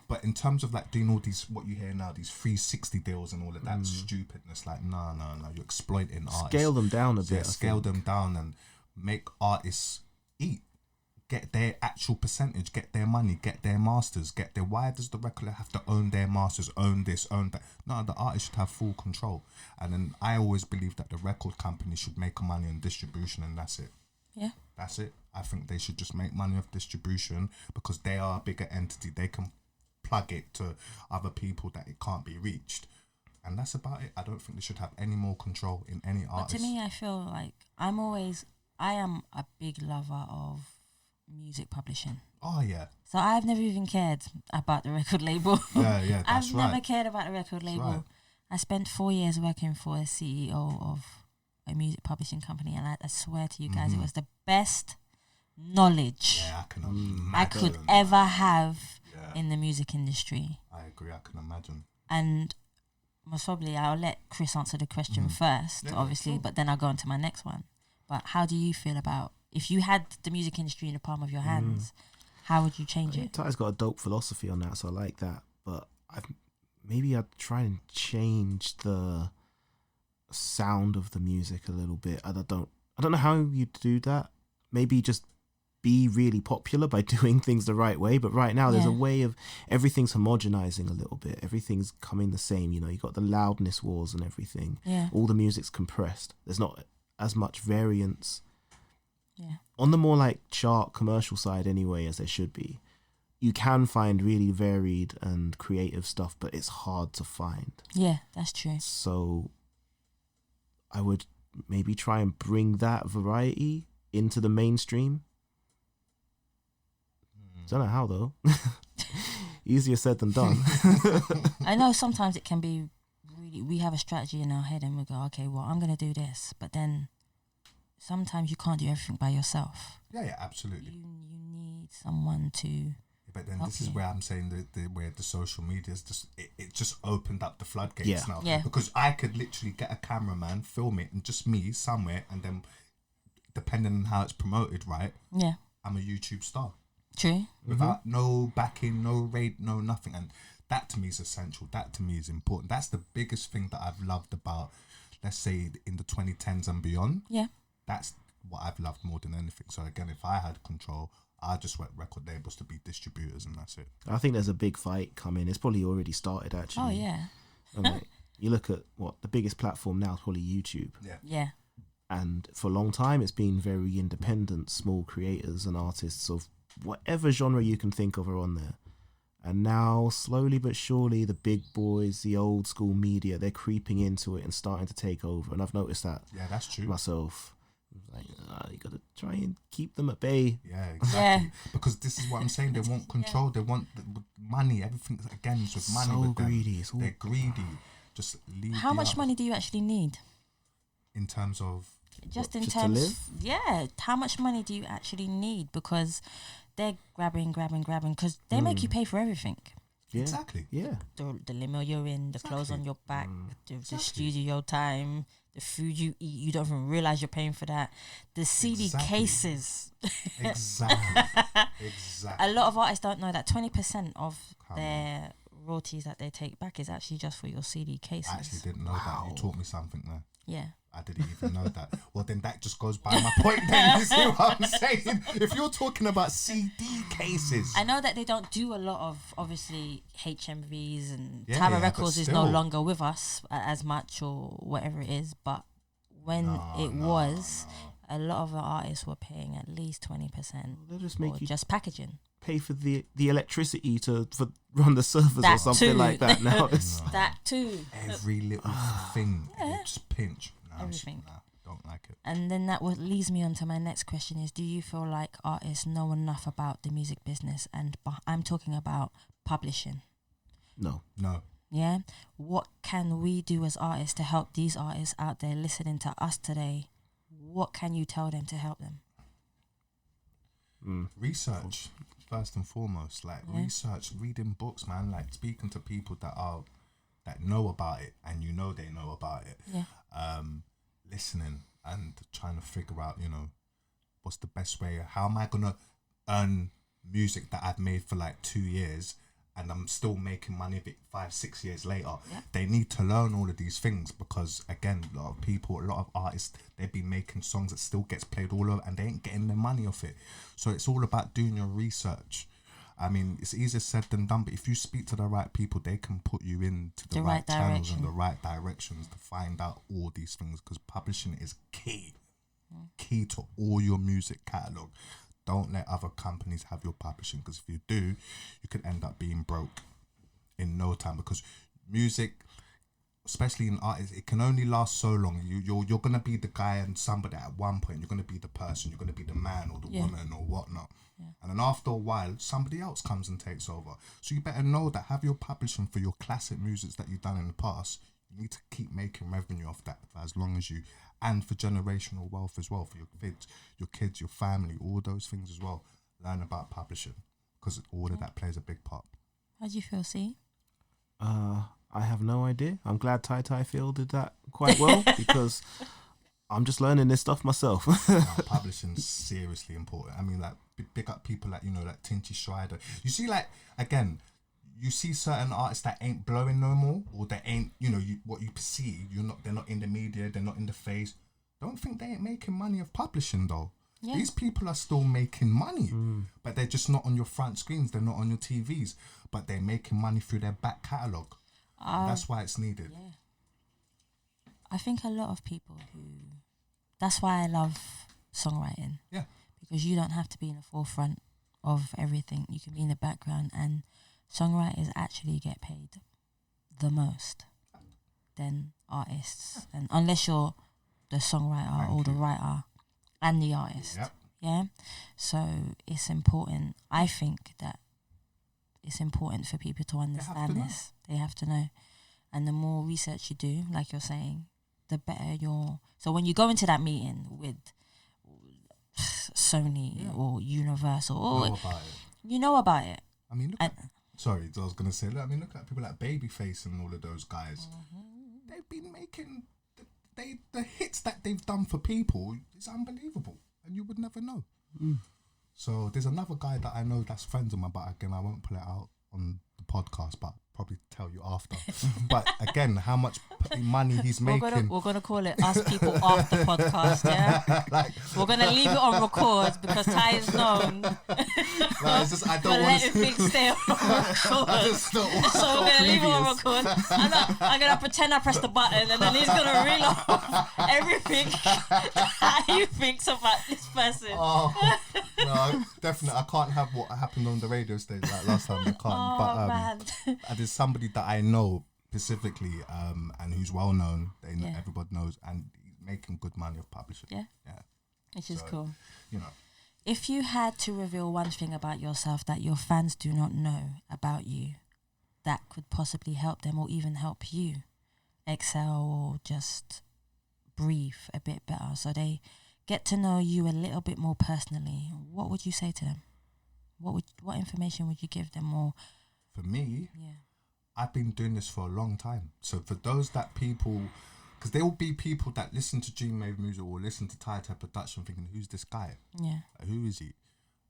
but in terms of like doing all these, what you hear now, these 360 deals and all of that stupidness, like no, you're exploiting artists. Scale them down a bit. Scale them down and make artists eat. Get their actual percentage, get their money, get their masters, why does the record have to own their masters, own this, own that? No, the artist should have full control. And then I always believe that the record company should make money on distribution, and that's it. Yeah. That's it. I think they should just make money off distribution, because they are a bigger entity. They can plug it to other people that it can't be reached. And that's about it. I don't think they should have any more control in any artist. But to me, I feel like I'm always I am a big lover of music publishing. Oh yeah. So I've never even cared about the record label. Yeah, that's I've right. never cared about the record label. right. I spent 4 years working for a CEO of a music publishing company, and I swear to you guys, it was the best knowledge Yeah, I can imagine. I could ever have Yeah. in the music industry. I agree. I can imagine. And most probably, I'll let Chris answer the question first, Yeah, obviously, sure. but then I'll go on to my next one. But how do you feel about, if you had the music industry in the palm of your hands, how would you change it? Ty's got a dope philosophy on that, so I like that. But maybe I'd try and change the sound of the music a little bit. I don't know how you do that. Maybe just be really popular by doing things the right way. But right now, there's a way of everything's homogenizing a little bit. Everything's coming the same. You got the loudness wars and everything. Yeah. All the music's compressed. There's not as much variance. Yeah. On the more like chart commercial side anyway, as there should be, you can find really varied and creative stuff, but it's hard to find. Yeah, that's true. So I would maybe try and bring that variety into the mainstream. Don't know how though. Easier said than done. I know sometimes it can be really, we have a strategy in our head and we go, okay, well, I'm going to do this. But then sometimes you can't do everything by yourself. Yeah, absolutely. You need someone to... But then this Okay. is where I'm saying where the social media is just it just opened up the floodgates Yeah. now. Yeah. Because I could literally get a cameraman, film it, and just me somewhere, and then depending on how it's promoted, right, Yeah, I'm a YouTube star true. without no backing, no rate, no nothing, and that to me is essential. That to me is important. That's the biggest thing that I've loved about, let's say, in the 2010s and beyond. Yeah, That's what I've loved more than anything. So again, if I had control, I just want record labels to be distributors, and that's it. I think there's a big fight coming. It's probably already started actually. oh yeah, And, like, you look at what the biggest platform now is probably YouTube. yeah, And for a long time, it's been very independent, small creators and artists of whatever genre you can think of are on there. And now, slowly but surely, the big boys, the old school media, they're creeping into it and starting to take over. And I've noticed that Yeah, that's true. myself. Like, you got to try and keep them at bay. Yeah, exactly. Yeah. Because this is what I'm saying. They want control. They want money. Everything again is with money. So with them. greedy. It's all They're greedy. Just leave. How the much others money do you actually need? in terms of? Just What, in just to terms, live? yeah. How much money do you actually need? Because they're grabbing. Because they make you pay for everything. Yeah. Exactly. Yeah. The limo you're in, the clothes Exactly. on your back, the Exactly. studio time, the food you eat. You don't even realize you're paying for that. The CD Exactly. cases. Exactly. Exactly. A lot of artists don't know that 20% of Come their royalties that they take back is actually just for your CD cases. I actually didn't know that. You taught me something there. Yeah. I didn't even know that. Well, then that just goes by my point. Then you see what I'm saying? If you're talking about CD cases, I know that they don't do a lot of, obviously, HMVs and Yeah, Tower yeah, but Records is no still. longer with us as much or whatever it is. But when a lot of the artists were paying at least 20% They'll just for make you just packaging. pay for the electricity to run the servers or That something too. like that now. It's, That too. every little thing, they just pinch. No, Everything. Nah, don't like it. And then that what leads me on to my next question is, do you feel like artists know enough about the music business? And I'm talking about publishing. no. No. Yeah. What can we do as artists to help these artists out there listening to us today? What can you tell them to help them? Research first and foremost, like Yeah. research, reading books, man, like speaking to people that know about it, and you know they know about it. Yeah. Listening and trying to figure out, what's the best way. How am I gonna earn music that I've made for like 2 years, and I'm still making money of it 5-6 years later? Yeah. They need to learn all of these things, because again, a lot of artists, they've been making songs that still gets played all over, and they ain't getting their money off it. So it's all about doing your research. I mean, it's easier said than done, but if you speak to the right people, they can put you into the right channels and direction. the right directions to find out all these things, because publishing is key to all your music catalog. Don't let other companies have your publishing, because if you do, you could end up being broke in no time, because music especially in art, it can only last so long. You're gonna be the guy and somebody at one point. You're gonna be the person. You're gonna be the man or the woman or whatnot. Yeah. And then after a while, somebody else comes and takes over. So you better know that. Have your publishing for your classic music that you've done in the past. You need to keep making revenue off that for as long as you, and for generational wealth as well, for your kids, your family, all those things as well. Learn about publishing, because all of that plays a big part. How do you feel, C? I have no idea. I'm glad TyTy did that quite well because I'm just learning this stuff myself. Publishing's seriously important. I mean, like, big up people like, like TyTy Schreider. You see, like, again, you see certain artists that ain't blowing no more, or they ain't, what you perceive, they're not in the media, they're not in the face. Don't think they ain't making money of publishing though. Yeah. These people are still making money, but they're just not on your front screens, they're not on your TVs, but they're making money through their back catalogue. That's why it's needed. Yeah. I think a lot of people that's why I love songwriting. Yeah. Because you don't have to be in the forefront of everything. You can be in the background, and songwriters actually get paid the most than artists. And unless you're the songwriter or the writer and the artist. Yep. Yeah. So it's important. I think that it's important for people to understand this. They have to know. And the more research you do, like you're saying, the better so when you go into that meeting with Sony or Universal, you know about it. I mean, I was going to say, look at people like Babyface and all of those guys. They've been making the hits that they've done for people is unbelievable, and you would never know. So there's another guy that I know that's friends of mine, but again, I won't pull it out on the podcast, but probably tell you after. But again, how much money he's making. We're gonna call it Ask People After Podcast, yeah? We're gonna leave it on record because Ty is known. It's just, I don't want to things stay on record. So we're gonna leave it on record. I'm gonna pretend I pressed the button, and then he's gonna reel off everything that he thinks about this person. No, definitely. I can't have what happened on the radio stage like last time. I can't. Man. There's somebody that I know specifically, and who's well known. Everybody knows, and he's making good money of publishing. Yeah. Which is cool. You know, if you had to reveal one thing about yourself that your fans do not know about you, that could possibly help them or even help you excel or just breathe a bit better, so they get to know you a little bit more personally, what would you say to them? What information would you give them? Or for me, I've been doing this for a long time. So for those people, because there will be people that listen to Dream Wave Musik or listen to TyTy production thinking, who's this guy? Yeah. Like, who is he?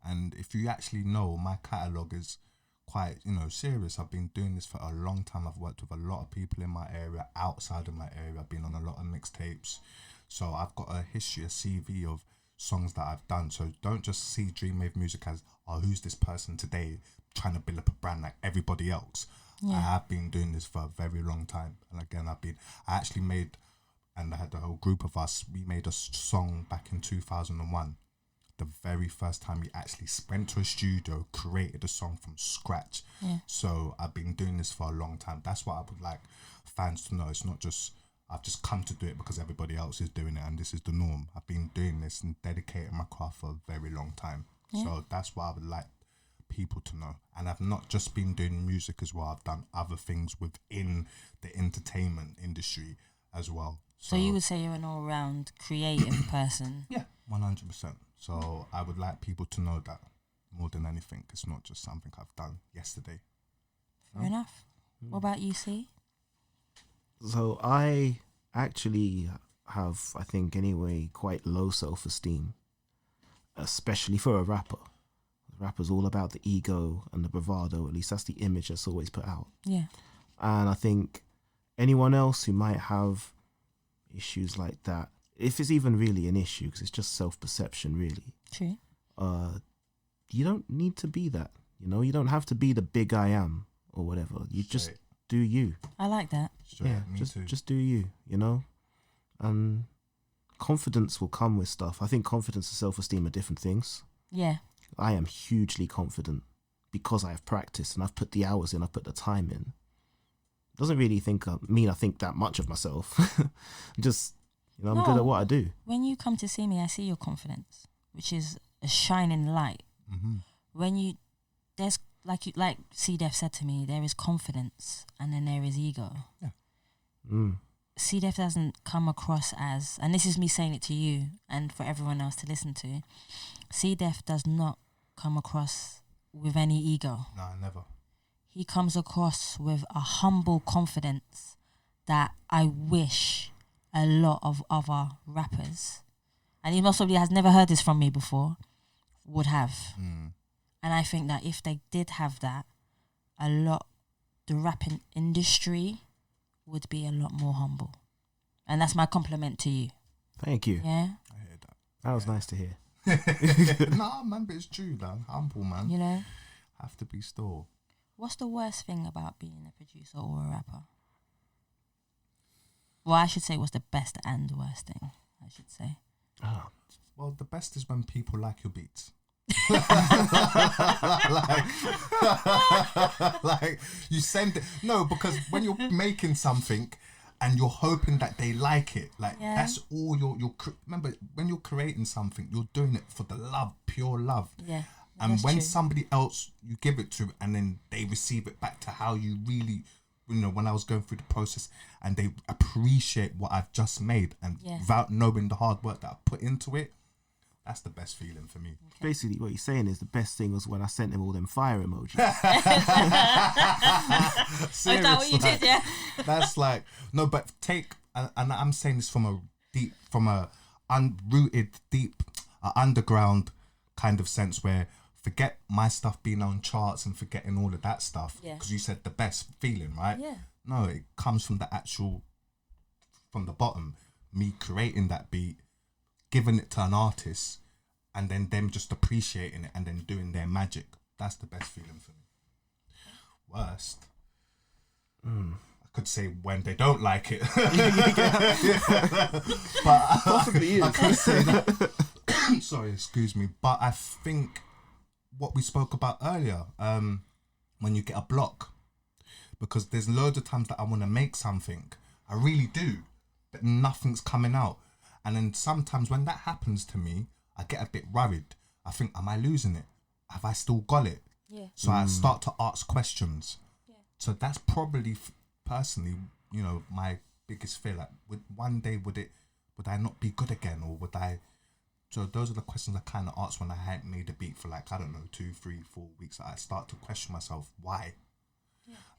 And if you actually know, my catalogue is quite, serious. I've been doing this for a long time. I've worked with a lot of people in my area, outside of my area. I've been on a lot of mixtapes. So I've got a history, a CV of songs that I've done. So don't just see Dream Wave Musik as, who's this person today trying to build up a brand like everybody else. I have been doing this for a very long time. And again, I actually made, and I had the whole group of us, we made a song back in 2001. The very first time we actually went to a studio, created a song from scratch. Yeah. So I've been doing this for a long time. That's what I would like fans to know. It's not just, I've just come to do it because everybody else is doing it and this is the norm. I've been doing this and dedicating my craft for a very long time. Yeah. So that's what I would like people to know. And I've not just been doing music as well. I've done other things within the entertainment industry as well. So you would say you're an all-round creative person? Yeah, 100%. So I would like people to know that more than anything, it's not just something I've done yesterday. Fair enough. What about you, C? So I actually have, I think anyway, quite low self-esteem, especially for a rapper. The rapper's all about the ego and the bravado, at least that's the image that's always put out. Yeah. And I think anyone else who might have issues like that, if it's even really an issue, because it's just self-perception really. True. You don't need to be that, you don't have to be the big I am or whatever. You just do you. I like that. Just do you, and confidence will come with stuff. I think confidence and self-esteem are different things. Yeah. I am hugely confident because I have practiced and I've put the hours in, I've put the time in. doesn't really mean I think that much of myself. Just, I'm good at what I do. When you come to see me, I see your confidence, which is a shining light. Mm-hmm. When there's like C-Def said to me, there is confidence and then there is ego. Yeah. C-Def doesn't come across as, and this is me saying it to you and for everyone else to listen to, C-Def does not come across with any ego. No, never. He comes across with a humble confidence that I wish a lot of other rappers, and he most probably has never heard this from me before, would have. And I think that if they did have that, the rapping industry would be a lot more humble. And that's my compliment to you. Thank you. Yeah? I hear that. That was nice to hear. Nah, man, but it's true, man. Humble, man. You know? Have to be still. What's the worst thing about being a producer or a rapper? Well, I should say what's the best and worst thing, I should say. Well, the best is when people like your beats. like you send it. No, because when you're making something and you're hoping that they like it, that's all remember, when you're creating something, you're doing it for the love, pure love. Yeah. And when true. somebody else, you give it to and then they receive it back to how you really, when I was going through the process and they appreciate what I've just made and without knowing the hard work that I put into it, that's the best feeling for me. Okay. Basically, what he's saying is the best thing was when I sent him all them fire emojis. Seriously, is that what you did, yeah? That's like, no, but and I'm saying this from a unrooted, deep, underground kind of sense where forget my stuff being on charts and forgetting all of that stuff. Because you said the best feeling, right? Yeah. No, it comes from from the bottom, me creating that beat, giving it to an artist, and then them just appreciating it and then doing their magic. That's the best feeling for me. Worst, I could say when they don't like it. But possibly is. I could say that. Sorry, excuse me. But I think what we spoke about earlier, when you get a block, because there's loads of times that I want to make something, I really do, but nothing's coming out. And then sometimes when that happens to me, I get a bit worried. I think, am I losing it? Have I still got it? Yeah. So I start to ask questions. Yeah. So that's probably, personally, my biggest fear. Like, one day would I not be good again, or would I? So those are the questions I kind of ask when I hadn't made a beat for 2, 3, 4 weeks. I start to question myself why,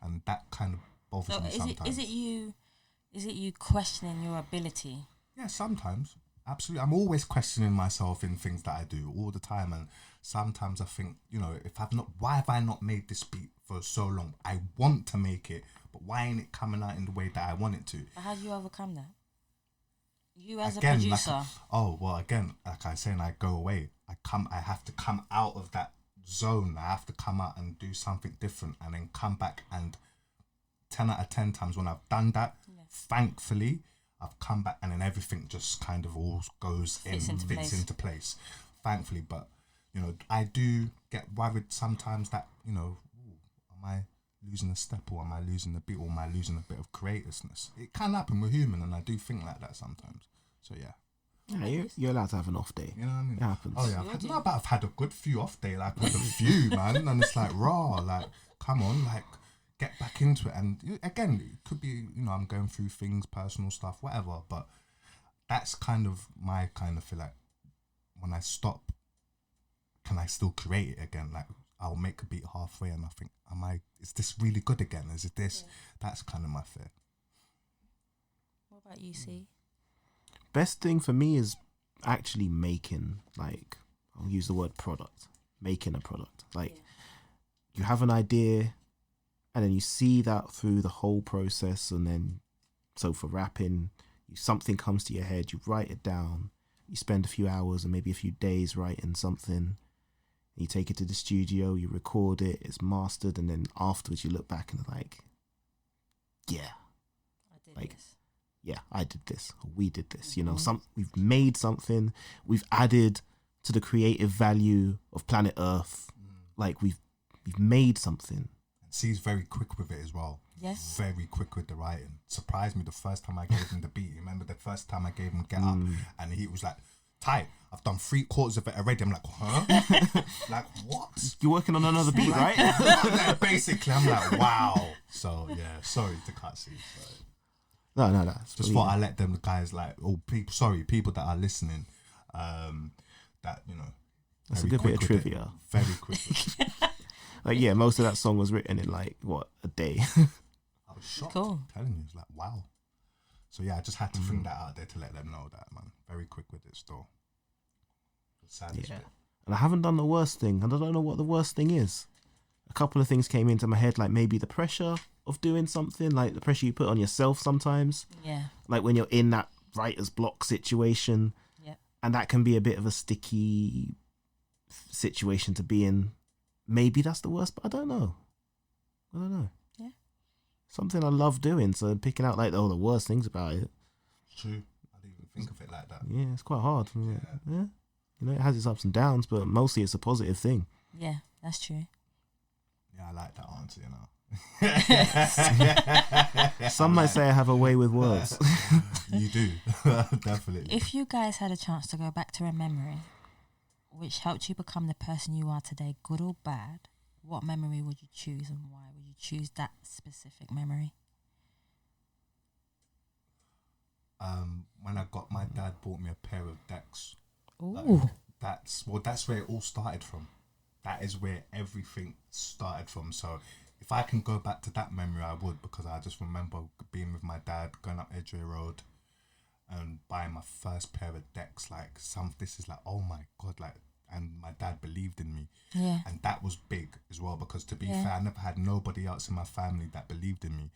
and that kind of bothers me sometimes. Is it you questioning your ability? Yeah, sometimes. Absolutely. I'm always questioning myself in things that I do all the time. And sometimes I think, why have I not made this beat for so long? I want to make it, but why ain't it coming out in the way that I want it to? But how do you overcome that? You as again, a producer. Like I say, and I go away. I have to come out of that zone. I have to come out and do something different and then come back, and 10 out of 10 times when I've done that, thankfully, I've come back and then everything just kind of all fits into place, thankfully. But, I do get worried sometimes that, am I losing a step, or am I losing a beat, or am I losing a bit of creativeness? It can happen, we're human, and I do think like that sometimes. So, yeah. Yeah, you're allowed to have an off day. You know what I mean? It happens. Oh, yeah. I've had a good few off day, like with a few, man. And it's like, raw, like, come on, like, get back into it. And again, it could be, I'm going through things, personal stuff, whatever, but that's kind of my kind of feel like when I stop, can I still create it again? Like, I'll make a beat halfway and I think, is this really good again? Is it this? That's kind of my fear. What about you, C? Best thing for me is actually making, like, I'll use the word product, making a product. Like, you have an idea, and then you see that through the whole process, and then, so for rapping, something comes to your head, you write it down, you spend a few hours and maybe a few days writing something, you take it to the studio, you record it, it's mastered, and then afterwards you look back and like, I did this, or we did this, we've made something, we've added to the creative value of planet Earth, like we've made something. C's very quick with it as well. Yes. Very quick with the writing. Surprised me the first time I gave him the beat. Remember the first time I gave him Get Up, and he was like, Ty, I've done 3/4 of it already. I'm like, huh? Like, what? You're working on another beat, right? Like, basically, I'm like, wow. So yeah, sorry to cut C. No. Just thought I let them guys like, people that are listening, that That's a good bit of trivia. Very quick. Like, yeah, most of that song was written in like a day. I was shocked. Cool. I'm telling you, it's like, wow. So yeah, I just had to bring that out there to let them know that, man. Very quick with it still. The saddest bit. And I haven't done the worst thing, and I don't know what the worst thing is. A couple of things came into my head, like maybe the pressure of doing something, like the pressure you put on yourself sometimes. Yeah. Like when you're in that writer's block situation. Yeah. And that can be a bit of a sticky situation to be in. Maybe that's the worst, but I don't know. Yeah. Something I love doing, so picking out like the worst things about it. True. I didn't even think of it like that. Yeah, it's quite hard. Yeah. It has its ups and downs, but mostly it's a positive thing. Yeah, that's true. Yeah, I like that answer, Some might say I have a way with words. You do. Definitely. If you guys had a chance to go back to a memory which helped you become the person you are today, good or bad, what memory would you choose and why would you choose that specific memory? When my dad bought me a pair of decks. Ooh. That's where it all started from. That is where everything started from. So if I can go back to that memory, I would, because I just remember being with my dad, going up Edgware Road and buying my first pair of decks. Like, this is like, oh my God, like, and my dad believed in me. Yeah. And that was big as well, because to be fair, I never had nobody else in my family that believed in me.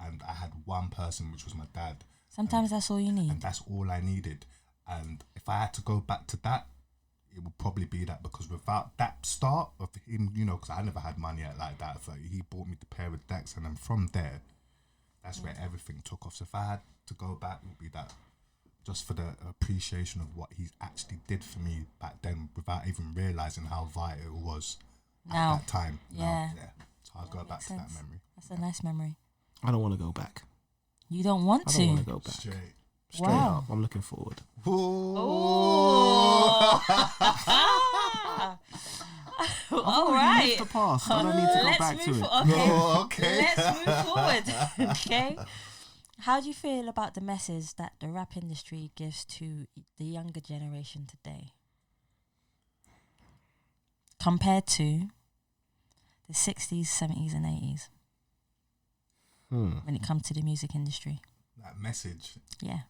And I had one person, which was my dad. Sometimes that's all you need. And that's all I needed. And if I had to go back to that, it would probably be that, because without that start of him, because I never had money like that, so he bought me the pair of decks, and then from there, that's where everything took off. So if I had to go back, it would be that, just for the appreciation of what he actually did for me back then, without even realising how vital it was at that time. Yeah. So I'll go back to that memory. That's a nice memory. I don't want to go back. You don't want I to? don't want to go back. Straight Wow. up, I'm looking forward. All right. Lived the past. I don't need to go back to it. Okay. Let's move forward. Okay. How do you feel about the message that the rap industry gives to the younger generation today, compared to the 60s, 70s, and 80s? When it comes to the music industry. That message. Yeah.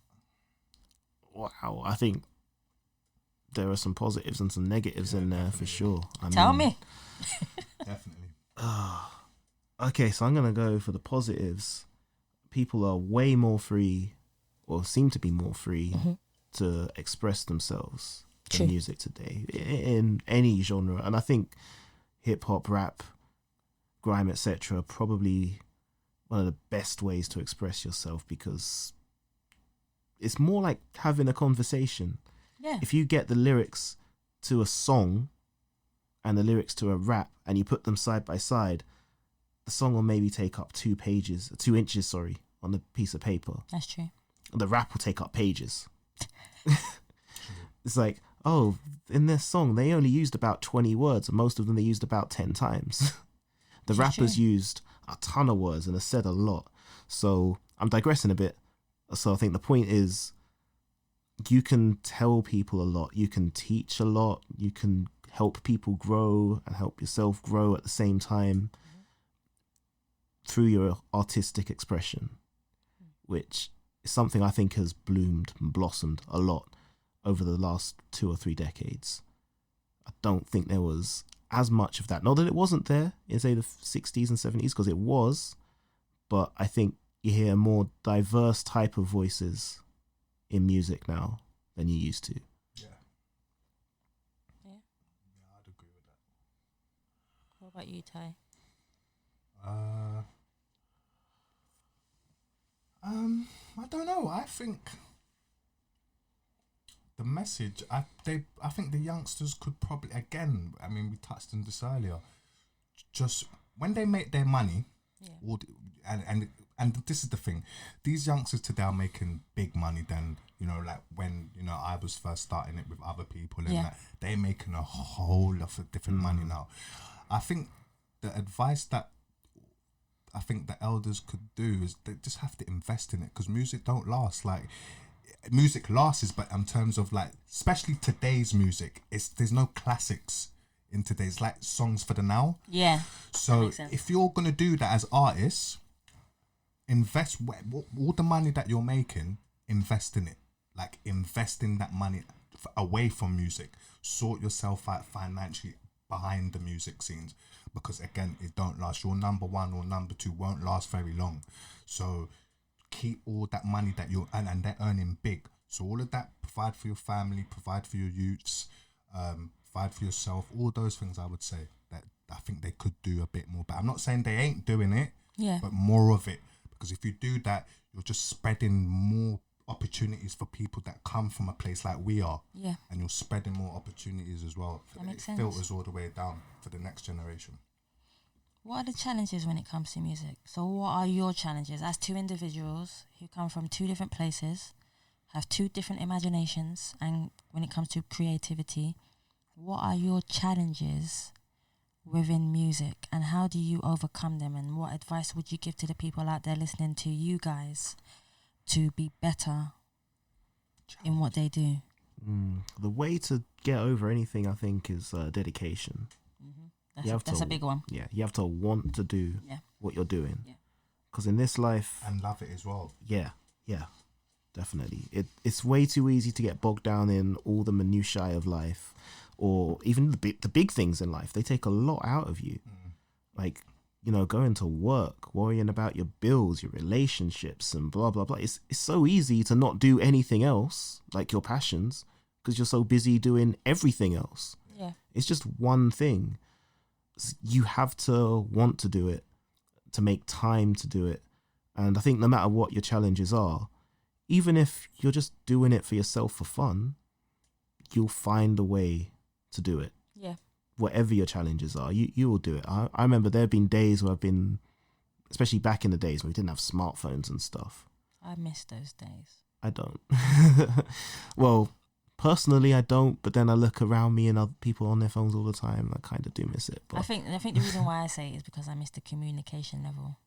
Wow, I think there are some positives and some negatives in there for sure. Tell me. Definitely. Okay, so I'm going to go for the positives. People are way more free, or seem to be more free, to express themselves in music today, in any genre. And I think hip-hop, rap, grime, etc. probably one of the best ways to express yourself, because it's more like having a conversation. Yeah. If you get the lyrics to a song and the lyrics to a rap and you put them side by side, the song will maybe take up 2 inches on the piece of paper. That's true. And the rap will take up pages. It's like, oh, in this song they only used about 20 words, and most of them they used about 10 times. The rappers used a ton of words and have said a lot. So I'm digressing a bit. So I think the point is, you can tell people a lot, you can teach a lot, you can help people grow and help yourself grow at the same time through your artistic expression, which is something I think has bloomed and blossomed a lot over the last 2 or 3 decades. I don't think there was as much of that. Not that it wasn't there in, say, the 60s and 70s, because it was, but I think you hear a more diverse type of voices in music now than you used to. Yeah, I'd agree with that. What about you, Ty? I don't know. I think the message, I think the youngsters could probably, again, I mean, we touched on this earlier, just when they make their money, Yeah. and this is the thing, these youngsters today are making big money than, you know, like when, you know, I was first starting it with other people, and that they're making a whole lot of different money now. I think the advice that I think the elders could do is they just have to invest in it, because music don't last. Like, music lasts, but in terms of like, especially today's music, there's no classics in today's, like, songs for the now. Yeah. So if you're gonna do that as artists, invest all the money that you're making, invest in it. Like, invest in that money away from music. Sort yourself out financially behind the music scenes, because again, it don't last. Your number one or number two won't last very long. So keep all that money that you're and they're earning big. So all of that, provide for your family, provide for your youths, provide for yourself. All those things, I would say that I think they could do a bit more. But I'm not saying they ain't doing it. Yeah. But more of it. Because if you do that, you're just spreading more opportunities for people that come from a place like we are. Yeah. And you're spreading more opportunities as well. That makes it sense. filters all the way down for the next generation. What are the challenges when it comes to music? So what are your challenges as two individuals who come from two different places, have two different imaginations, and when it comes to creativity, what are your challenges within music, and how do you overcome them, and what advice would you give to the people out there listening to you guys to be better in what they do? The way to get over anything, I think, is dedication. That's a big one. Yeah, you have to want to do what you're doing. Yeah. Because in this life... And love it as well. Yeah, definitely. It's way too easy to get bogged down in all the minutiae of life, or even the big things in life. They take a lot out of you. Like, you know, going to work, worrying about your bills, your relationships, and blah, blah, blah. It's so easy to not do anything else, like your passions, because you're so busy doing everything else. Yeah. It's just one thing. You have to want to do it, to make time to do it. And I think no matter what your challenges are, even if you're just doing it for yourself for fun, you'll find a way to do it. Yeah. Whatever your challenges are, you will do it. I remember there have been days where I've been, especially back in the days when we didn't have smartphones and stuff. I miss those days. I don't. Well, personally, I don't, but then I look around me and other people on their phones all the time, and I kind of do miss it. But I think the reason why I say it is because I miss the communication level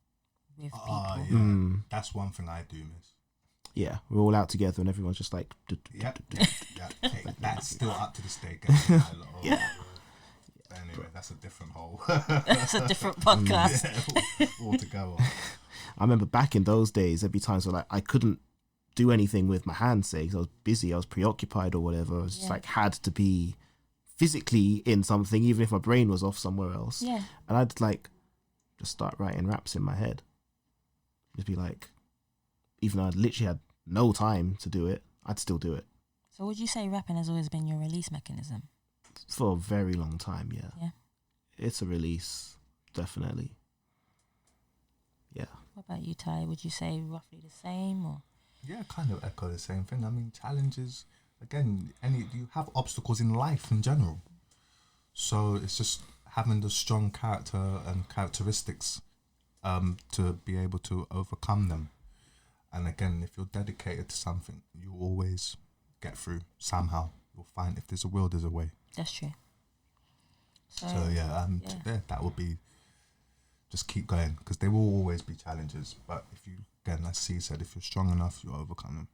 with people. Yeah. That's one thing I do miss. Yeah, we're all out together and everyone's just like... Yep. Okay, that's still up to the stake. Yeah. Anyway, that's a different whole... That's a different podcast. all to go on. I remember back in those days, there'd be times where like I couldn't do anything with my hands, say, 'cause I was busy, I was preoccupied or whatever. I was just like had to be physically in something, even if my brain was off somewhere else. Yeah. And I'd like just start writing raps in my head. Just be like, even though I'd literally had no time to do it, I'd still do it. So would you say rapping has always been your release mechanism? For a very long time, yeah. Yeah. It's a release, definitely. Yeah. What about you, Ty? Would you say roughly the same, or? Yeah, kind of echo the same thing. I mean, challenges, again, you have obstacles in life in general. So it's just having the strong character and characteristics to be able to overcome them. And again, if you're dedicated to something, you always get through somehow. You'll find if there's a will, there's a way. That's true. So that would be just keep going, because there will always be challenges. But if you, again, as C said, if you're strong enough, you'll overcome them.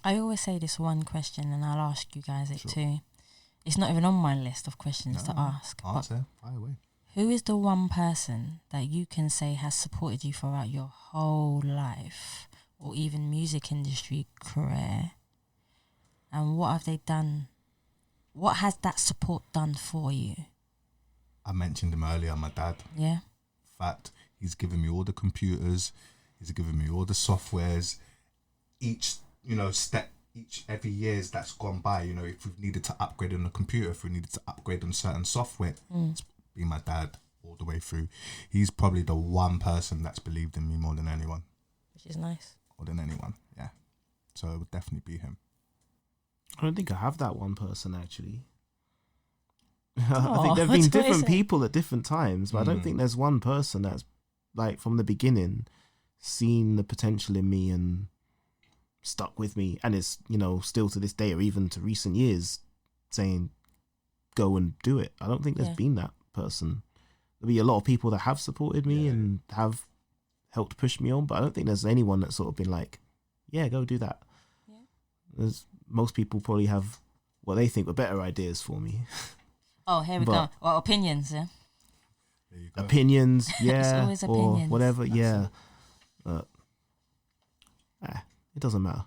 I always say this one question, and I'll ask you guys it Sure. too. It's not even on my list of questions to ask. Answer, fire away. Who is the one person that you can say has supported you throughout your whole life, or even music industry career? And what have they done? What has that support done for you? I mentioned him earlier, my dad. Yeah. In fact, he's given me all the computers, he's given me all the softwares. Every years that's gone by, if we've needed to upgrade on a computer, if we needed to upgrade on certain software, it's been my dad all the way through. He's probably the one person that's believed in me more than anyone. Which is nice. More than anyone, yeah. So it would definitely be him. I don't think I have that one person, actually. I think there have been that's what different I said. people at different times, but I don't think there's one person that's like from the beginning seen the potential in me and stuck with me, and is, you know, still to this day or even to recent years saying go and do it. I don't think there's been that person. There'll be a lot of people that have supported me and have helped push me on, but I don't think there's anyone that's sort of been like, yeah, go do that. There's, most people probably have what they think were better ideas for me. Oh, here we go. Well, opinions, yeah. There you go. Opinions, yeah, always or opinions. whatever, yeah. But it doesn't matter.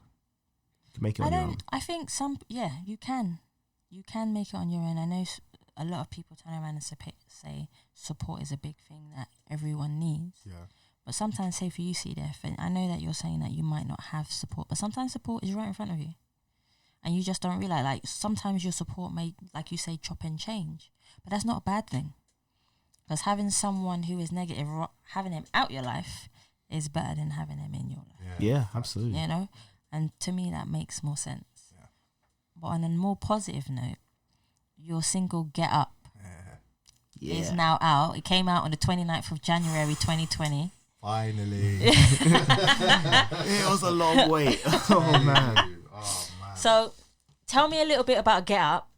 You can make it on your own. I think you can. You can make it on your own. I know a lot of people turn around and say support is a big thing that everyone needs. Yeah. But sometimes, say for you, CDF, and I know that you're saying that you might not have support, but sometimes support is right in front of you. And you just don't realize, like, sometimes your support may, like you say, chop and change. But that's not a bad thing. Because having someone who is negative, having him out your life is better than having him in your life. Yeah, absolutely. You know? And to me, that makes more sense. Yeah. But on a more positive note, your single Get Up is now out. It came out on the 29th of January 2020. Finally. It was a long wait. Oh, man. So tell me a little bit about Get Up,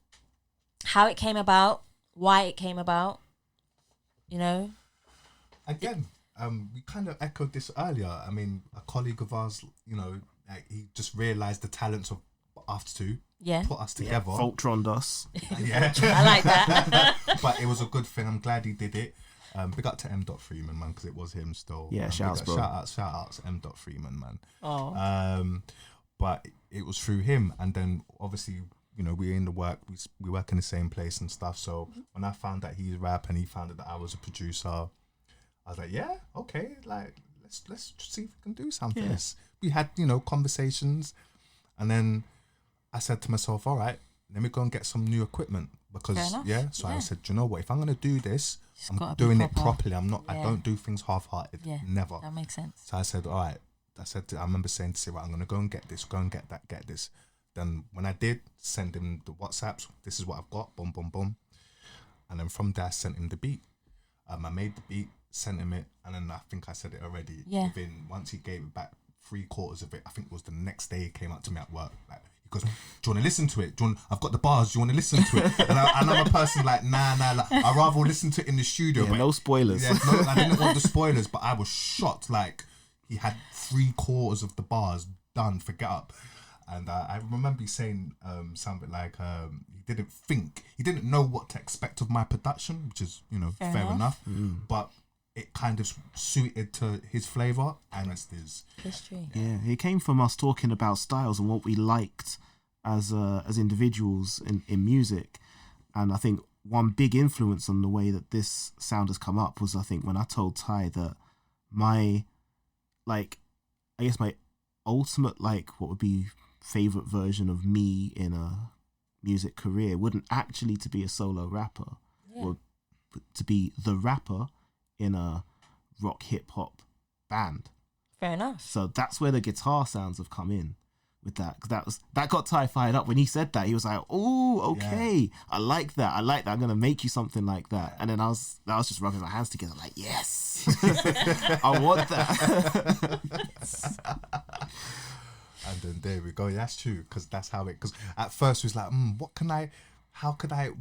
how it came about, why it came about, you know? Again, we kind of echoed this earlier. I mean, a colleague of ours, you know, like, he just realised the talents of us two, put us together. Voltroned us. Yeah. I like that. But it was a good thing. I'm glad he did it. Big up to M. Freeman, man, because it was him still. Yeah, shout outs to M. Freeman, man. Oh. But it was through him, and then obviously, you know, we're in the work, we work in the same place and stuff. So when I found that he's rap and he found out that I was a producer, I was like, yeah, okay, like let's see if we can do something. Yeah. We had, you know, conversations, and then I said to myself, all right, let me go and get some new equipment, because I said, you know what, if I'm gonna do this, I'm doing it properly. I'm not. I don't do things half-hearted. Never. That makes sense. So I said, all right. I remember saying to Sarah, I'm gonna go and get this, go and get that, get this. Then when I did, send him the WhatsApps. This is what I've got. Boom, boom, boom. And then from there, I sent him the beat. I made the beat, sent him it, and then I think I said it already. Yeah. Once he gave it back, 3/4 of it, I think it was the next day he came up to me at work. Like, he goes, do you want to listen to it? I've got the bars. Do you want to listen to it? And I'm a person like, nah. Like, I'd rather listen to it in the studio. Yeah, but no spoilers. Yeah, no, I didn't want the spoilers, but I was shocked. Like, he had 3/4 of the bars done for Get Up. And I remember he saying something like he didn't know what to expect of my production, which is, you know, fair enough. But it kind of suited to his flavour, and it's his history. Yeah, it came from us talking about styles and what we liked as individuals in music. And I think one big influence on the way that this sound has come up was, I think, when I told Ty that my ultimate, like, what would be favorite version of me in a music career wouldn't actually to be a solo rapper, or to be the rapper in a rock hip hop band. Fair enough. So that's where the guitar sounds have come in with that. 'Cause that got Ty fired up when he said that. He was like, "Oh, okay, yeah. I like that. I'm gonna make you something like that." And then I was just rubbing my hands together, like, yes, I want that. And then there we go. That's true, because that's how it. Because at first it was like,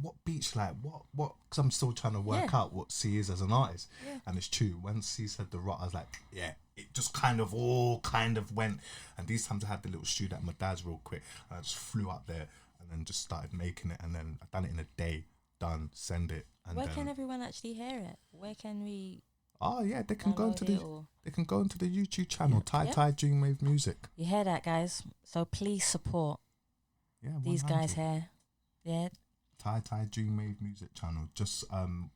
what beats, like, what? Because I'm still trying to work out what C is as an artist. Yeah. And it's true. When C said the rock, I was like, yeah. It just kind of went. And these times I had the little studio at my dad's real quick, and I just flew up there and then just started making it. And then I've done it in a day. Done. Send it. And where can everyone actually hear it? Where can we? Oh yeah, they can go into the YouTube channel, TyTy Dream Wave Musik. You hear that, guys? So please support these guys here. Yeah. TyTy Dream Wave Musik channel. Just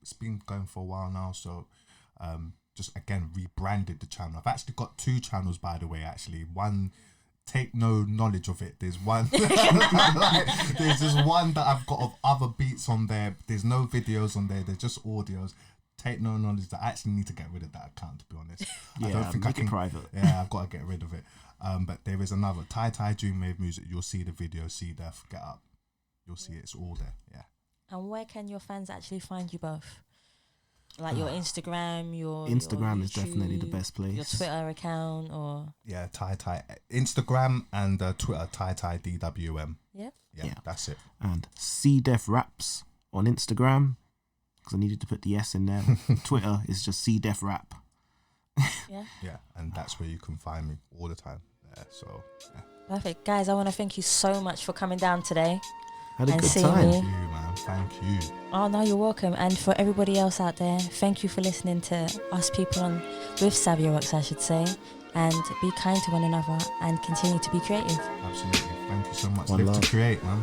it's been going for a while now, so just again rebranded the channel. I've actually got 2 channels, by the way. Actually, one, take no knowledge of it. There's one there's just one that I've got of other beats on there. There's no videos on there. There's just audios. Take no knowledge. That I actually need to get rid of that account, to be honest. Yeah, I don't think I can. Private. Yeah, I've got to get rid of it. But there is another TyTy Dream Wave Musik. You'll see the video. See there. Get Up. You'll see it. It's all there. Yeah. And where can your fans actually find you both? Like your Instagram, your Instagram your is definitely the YouTube, best place. Your Twitter account, or Yeah, TyTy Instagram and Twitter, TyTy DWM. yeah, That's it. And CDef Raps on Instagram, because I needed to put the S in there. Twitter is just CDef Rap. Yeah, and that's where you can find me all the time. So perfect, guys. I want to thank you so much for coming down today. Had a And good seeing time. me. thank you, man. Thank you. Oh no, you're welcome. And for everybody else out there, thank you for listening to us people on with Savia Rocks, I should say. And be kind to one another and continue to be creative. Absolutely. Thank you so much. One Live love. to create, man.